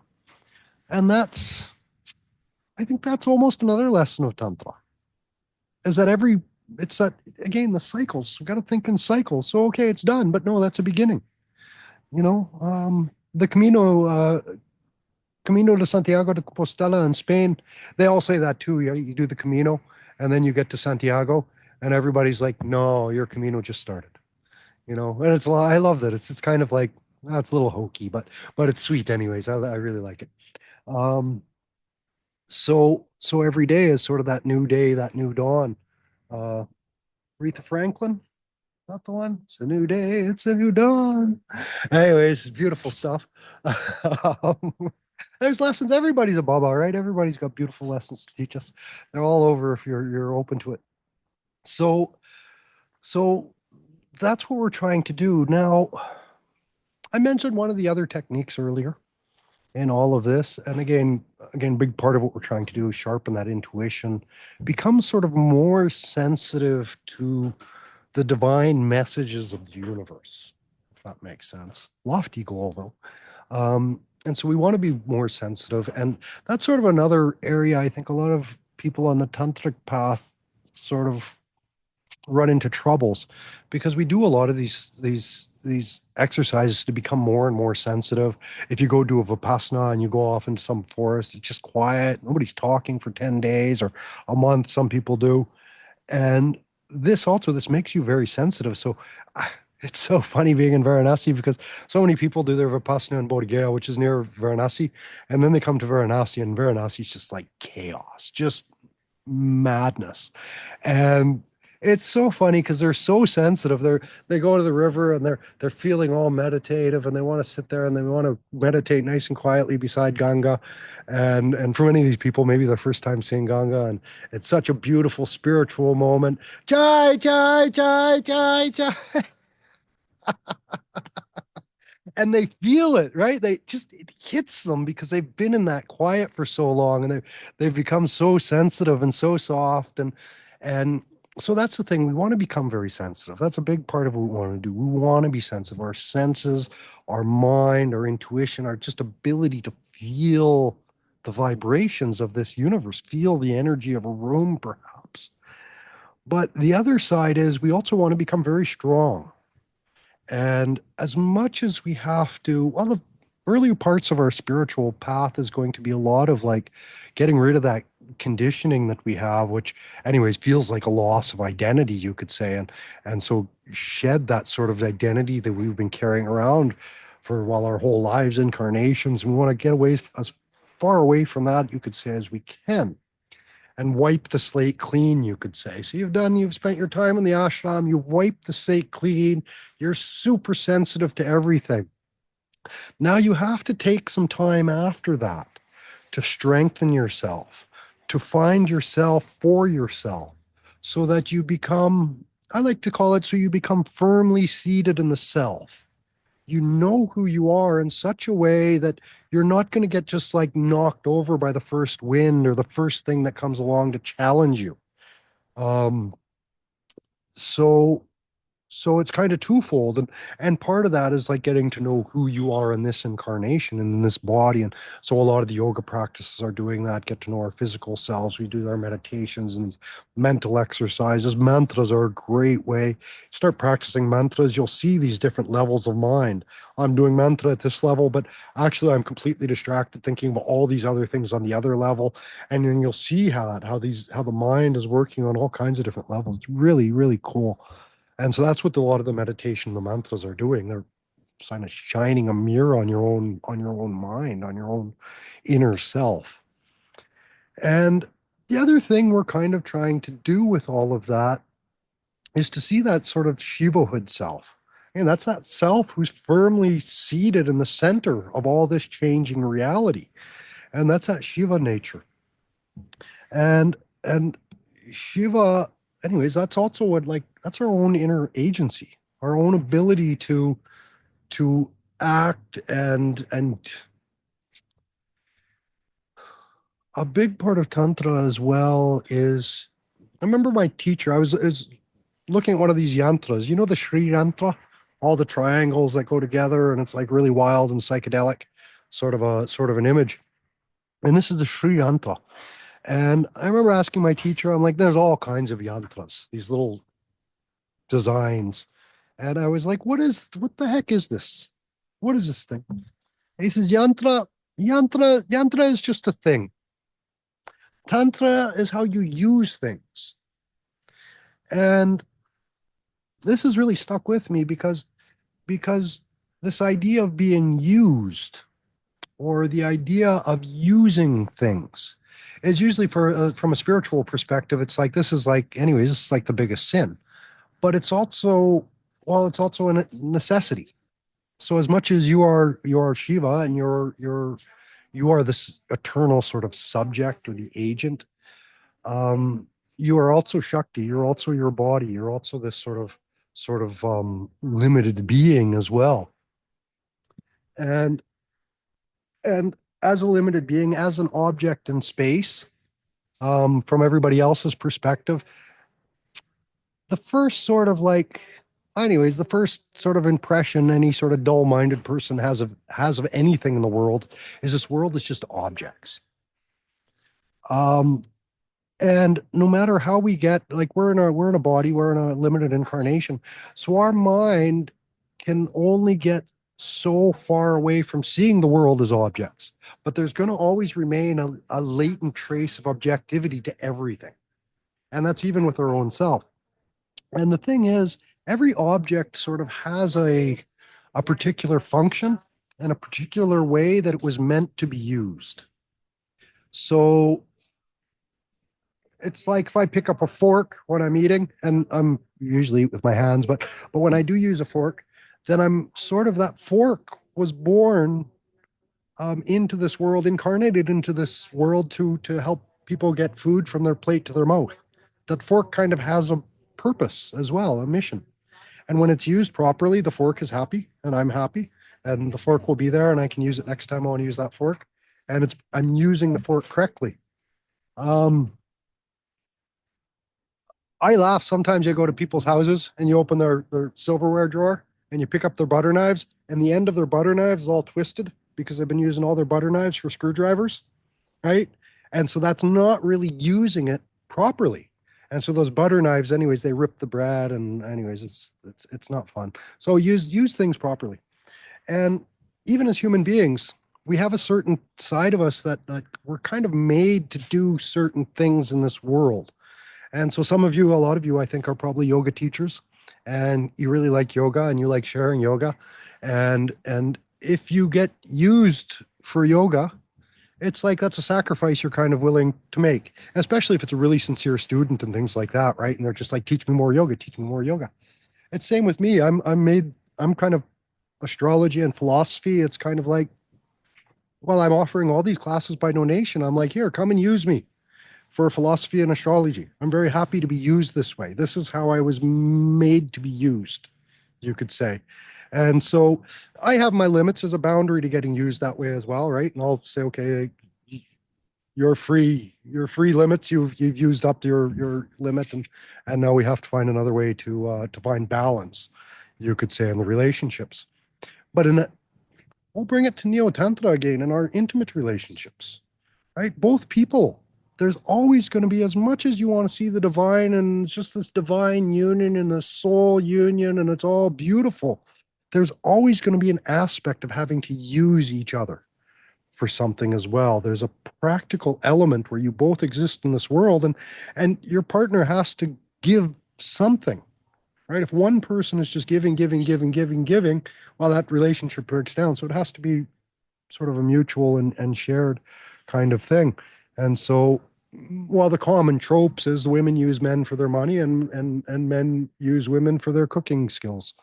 And I think that's almost another lesson of Tantra, is that it's that, again, the cycles. We've got to think in cycles. So, okay, it's done, but no, that's a beginning. The Camino de Santiago de Compostela in Spain, they all say that too. You do the Camino and then you get to Santiago and everybody's like, no, your Camino just started. And I love that. It's kind of like, it's a little hokey, but it's sweet anyways. I really like it. Um, so every day is sort of that new day, that new dawn. Uh, Aretha Franklin, not the one. It's a new day, it's a new dawn. Anyways, beautiful stuff. Um, there's lessons. Everybody's a Baba, right? Everybody's got beautiful lessons to teach us. They're all over if you're open to it. So so that's what we're trying to do. Now, I mentioned one of the other techniques earlier in all of this. And again, big part of what we're trying to do is sharpen that intuition, become sort of more sensitive to the divine messages of the universe, if that makes sense. Lofty goal, though. And so we want to be more sensitive. And that's sort of another area I think a lot of people on the tantric path sort of run into troubles, because we do a lot of these exercises to become more and more sensitive. If you go do a vipassana and you go off into some forest, it's just quiet, nobody's talking for 10 days or a month, some people do. And this makes you very sensitive. So it's so funny being in Varanasi, because so many people do their Vipassana in Bodh Gaya, which is near Varanasi, and then they come to Varanasi, and Varanasi is just like chaos, just madness. And it's so funny because they're so sensitive. They go to the river and they're feeling all meditative, and they want to sit there and they want to meditate nice and quietly beside Ganga. And for many of these people, maybe their first time seeing Ganga, and it's such a beautiful spiritual moment. Jai, jai, jai, jai, jai. And they feel it, right? It hits them because they've been in that quiet for so long, and they've become so sensitive and so soft. And so that's the thing. We want to become very sensitive. That's a big part of what we want to do. We want to be sensitive. Our senses, our mind, our intuition, our just ability to feel the vibrations of this universe, feel the energy of a room, perhaps. But the other side is we also want to become very strong. And as much as we have to, well, the earlier parts of our spiritual path is going to be a lot of like getting rid of that conditioning that we have, which, anyways, feels like a loss of identity, you could say. And so shed that sort of identity that we've been carrying around for, well, our whole lives, incarnations. We want to get away as far away from that, you could say, as we can. and wipe the slate clean, you could say. So you've spent your time in the ashram, you've wiped the slate clean, you're super sensitive to everything. Now you have to take some time after that to strengthen yourself, to find yourself for yourself, so that you become, I like to call it, so you become firmly seated in the self. You know who you are in such a way that you're not going to get just like knocked over by the first wind or the first thing that comes along to challenge you. Um, so so it's kind of twofold, and part of that is like getting to know who you are in this incarnation and in this body. And so a lot of the yoga practices are doing that, get to know our physical selves. We do our meditations and these mental exercises. Mantras are a great way. Start practicing mantras, you'll see these different levels of mind. I'm doing mantra at this level, but actually I'm completely distracted thinking about all these other things on the other level. And then you'll see how the mind is working on all kinds of different levels. It's really, really cool. And so that's what a lot of the meditation, the mantras are doing. They're kind of shining a mirror on your own mind, on your own inner self. And the other thing we're kind of trying to do with all of that is to see that sort of Shivahood self. And that's that self who's firmly seated in the center of all this changing reality. And that's that Shiva nature. And Shiva, anyways, that's also what, like, that's our own inner agency, our own ability to act. And a big part of tantra as well is, I remember my teacher, is looking at one of these yantras, you know, the Sri yantra, all the triangles that go together, and it's like really wild and psychedelic, sort of an image. And this is the Sri yantra. And I remember asking my teacher, I'm like, there's all kinds of yantras, these little designs. And I was like, what the heck is this? What is this thing? And he says, yantra is just a thing. Tantra is how you use things. And this has really stuck with me because this idea of being used, or the idea of using things, is usually from a spiritual perspective. It's like, this is like, anyways, this is like the biggest sin, but it's also, well, it's also a necessity. So as much as you are Shiva, and you are this eternal sort of subject or the agent, you are also Shakti. You're also your body. You're also this limited being as well. And and as a limited being, as an object in space, from everybody else's perspective, the first sort of like, anyways, the first sort of impression any sort of dull-minded person has of anything in the world is this world is just objects. Um, and no matter how we get, like, we're in a body, we're in a limited incarnation, so our mind can only get so far away from seeing the world as objects, but there's going to always remain a latent trace of objectivity to everything, and that's even with our own self. And the thing is, every object sort of has a particular function and a particular way that it was meant to be used. So it's like if I pick up a fork when I'm eating, and I'm usually eat with my hands, but when I do use a fork, then I'm sort of, that fork was born into this world, incarnated into this world to help people get food from their plate to their mouth. That fork kind of has a purpose as well, a mission. And when it's used properly, the fork is happy and I'm happy, and the fork will be there and I can use it next time I want to use that fork. And I'm using the fork correctly. Um, I laugh sometimes. You go to people's houses and you open their silverware drawer and you pick up their butter knives, and the end of their butter knives is all twisted because they've been using all their butter knives for screwdrivers, right? And so that's not really using it properly. And so those butter knives, anyways, they rip the bread, and anyways, it's not fun. So use things properly. And even as human beings, we have a certain side of us that we're kind of made to do certain things in this world. And so some of you, a lot of you, I think, are probably yoga teachers, and you really like yoga and you like sharing yoga. And if you get used for yoga, it's like that's a sacrifice you're kind of willing to make, especially if it's a really sincere student and things like that, right? And they're just like, teach me more yoga, teach me more yoga. It's same with me. I'm kind of astrology and philosophy. It's kind of like, well, I'm offering all these classes by donation. I'm like, here, come and use me for philosophy and astrology. I'm very happy to be used this way. This is how I was made to be used, you could say. And so I have my limits as a boundary to getting used that way as well, right? And I'll say, okay, you're free limits. You've used up your limit, and now we have to find another way to find balance, you could say, in the relationships. But we'll bring it to Neo Tantra again in our intimate relationships, right? Both people, there's always going to be, as much as you want to see the divine and it's just this divine union and this soul union and it's all beautiful, there's always going to be an aspect of having to use each other for something as well. There's a practical element where you both exist in this world, and your partner has to give something, right? If one person is just giving, giving, giving, giving, giving, well, that relationship breaks down. So it has to be sort of a mutual and shared kind of thing. And so, while the common tropes is women use men for their money and men use women for their cooking skills,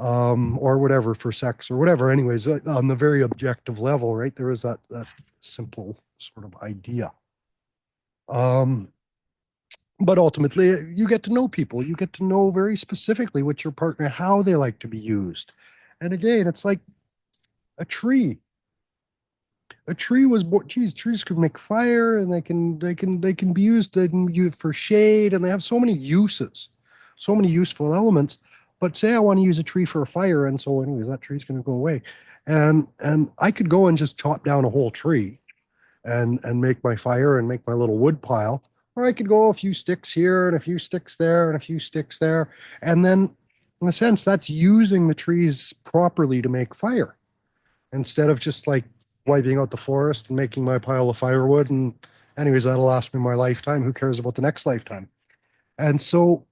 or whatever, for sex or whatever. Anyways, on the very objective level, right, there is that simple sort of idea. Um, but ultimately, you get to know people. You get to know very specifically what your partner, how they like to be used. And again, it's like a tree. A tree was born. Geez, trees can make fire, and they can be used. They can use for shade, and they have so many uses, so many useful elements. But say I want to use a tree for a fire, and so anyways, that tree's going to go away, and I could go and just chop down a whole tree and make my fire and make my little wood pile, or I could go a few sticks here and a few sticks there and a few sticks there, and then in a sense that's using the trees properly to make fire instead of just like wiping out the forest and making my pile of firewood. And anyways, that'll last me my lifetime. Who cares about the next lifetime? And so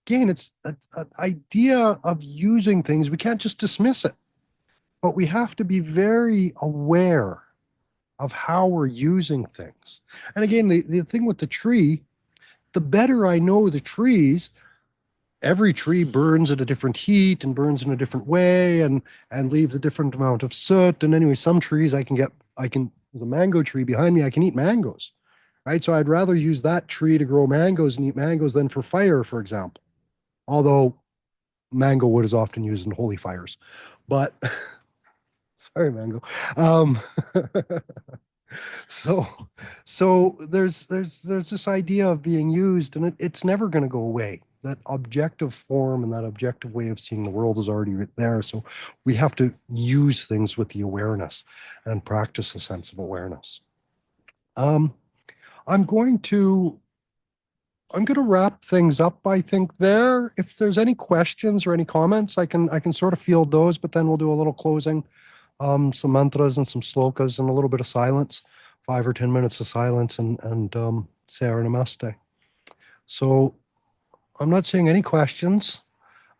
again, it's an idea of using things. We can't just dismiss it, but we have to be very aware of how we're using things. And again, the thing with the tree, the better I know the trees, every tree burns at a different heat and burns in a different way and leaves a different amount of soot. And anyway, some trees there's a mango tree behind me, I can eat mangoes, right? So I'd rather use that tree to grow mangoes and eat mangoes than for fire, for example. Although mango wood is often used in holy fires. But sorry, mango. Um, so there's this idea of being used, and it's never going to go away. That objective form and that objective way of seeing the world is already there. So we have to use things with the awareness and practice a sense of awareness. Um, I'm going to I'm going to wrap things up, I think, there. If there's any questions or any comments, I can sort of field those, but then we'll do a little closing, some mantras and some slokas and a little bit of silence, 5 or 10 minutes of silence, and say our namaste. So I'm not seeing any questions.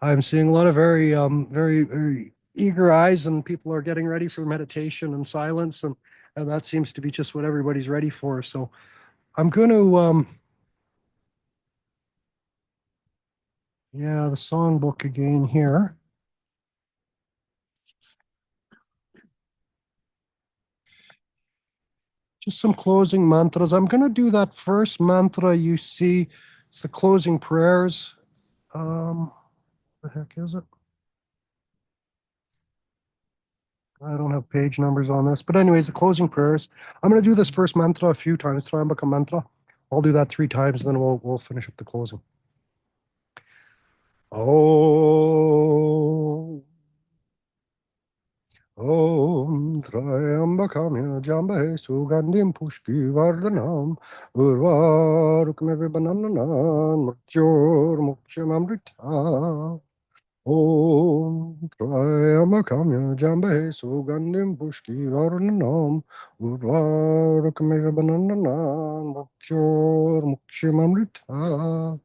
I'm seeing a lot of very eager eyes, and people are getting ready for meditation and silence, and that seems to be just what everybody's ready for. So I'm going to yeah, the songbook again here. Just some closing mantras. I'm going to do that first mantra you see. It's the closing prayers. The heck is it? I don't have page numbers on this. But anyways, the closing prayers. I'm going to do this first mantra a few times, Trambaka mantra. I'll do that 3 times, then we'll finish up the closing. Oh. Om Trayambakam Jambahe Sugandim Pushki Vardhanam Urvarukame Vibanananan Murtyor Mukshamamrita Om Trayambakam Jambahe Sugandim Pushki Vardhanam Urvarukame Vibanananan Murtyor Mukshamamrita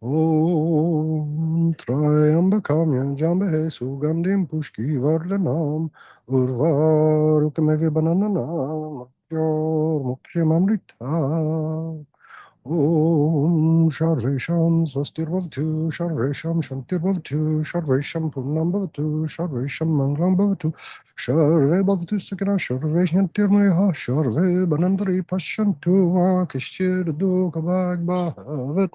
Om Trayambakam Yajambahe Sugandhim Pushki Vardhanam Urvarukame Vibananam Mukhyamamrita. Om Sharvesham Swastirvavatu Sharvesham Shantirvavatu Sharvesham Purnam Bhavatu Sharvesham Manglam Bhavatu Sharve Bhavatu Sukina Sharveshantirmaya Sharve Banandari Pashantu Ma Kishir Dukavag Bhavat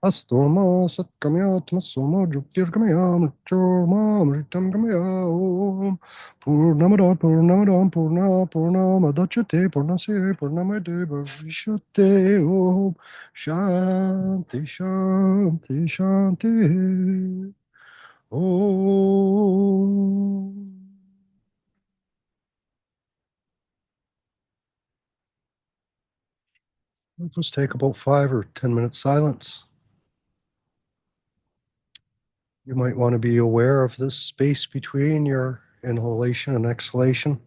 Astoma Satkamyatma Soma Juktirkamya Mrityoma Mritam Kamya Om Purnamada Purnamada Purna Purnamadachate Purnase Purnamade Bhavishate Om Shanti, Shanti, Shanti. Om. Let's take about 5 or 10 minutes silence. You might want to be aware of this space between your inhalation and exhalation.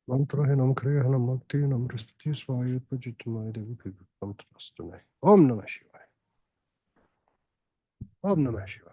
मंत्र है नम क्रिय है नम मुक्ति नम बृहस्पति स्वाय पूजितमाय देवी मंत्र ओम नमः शिवाय। ओम नमः शिवाय।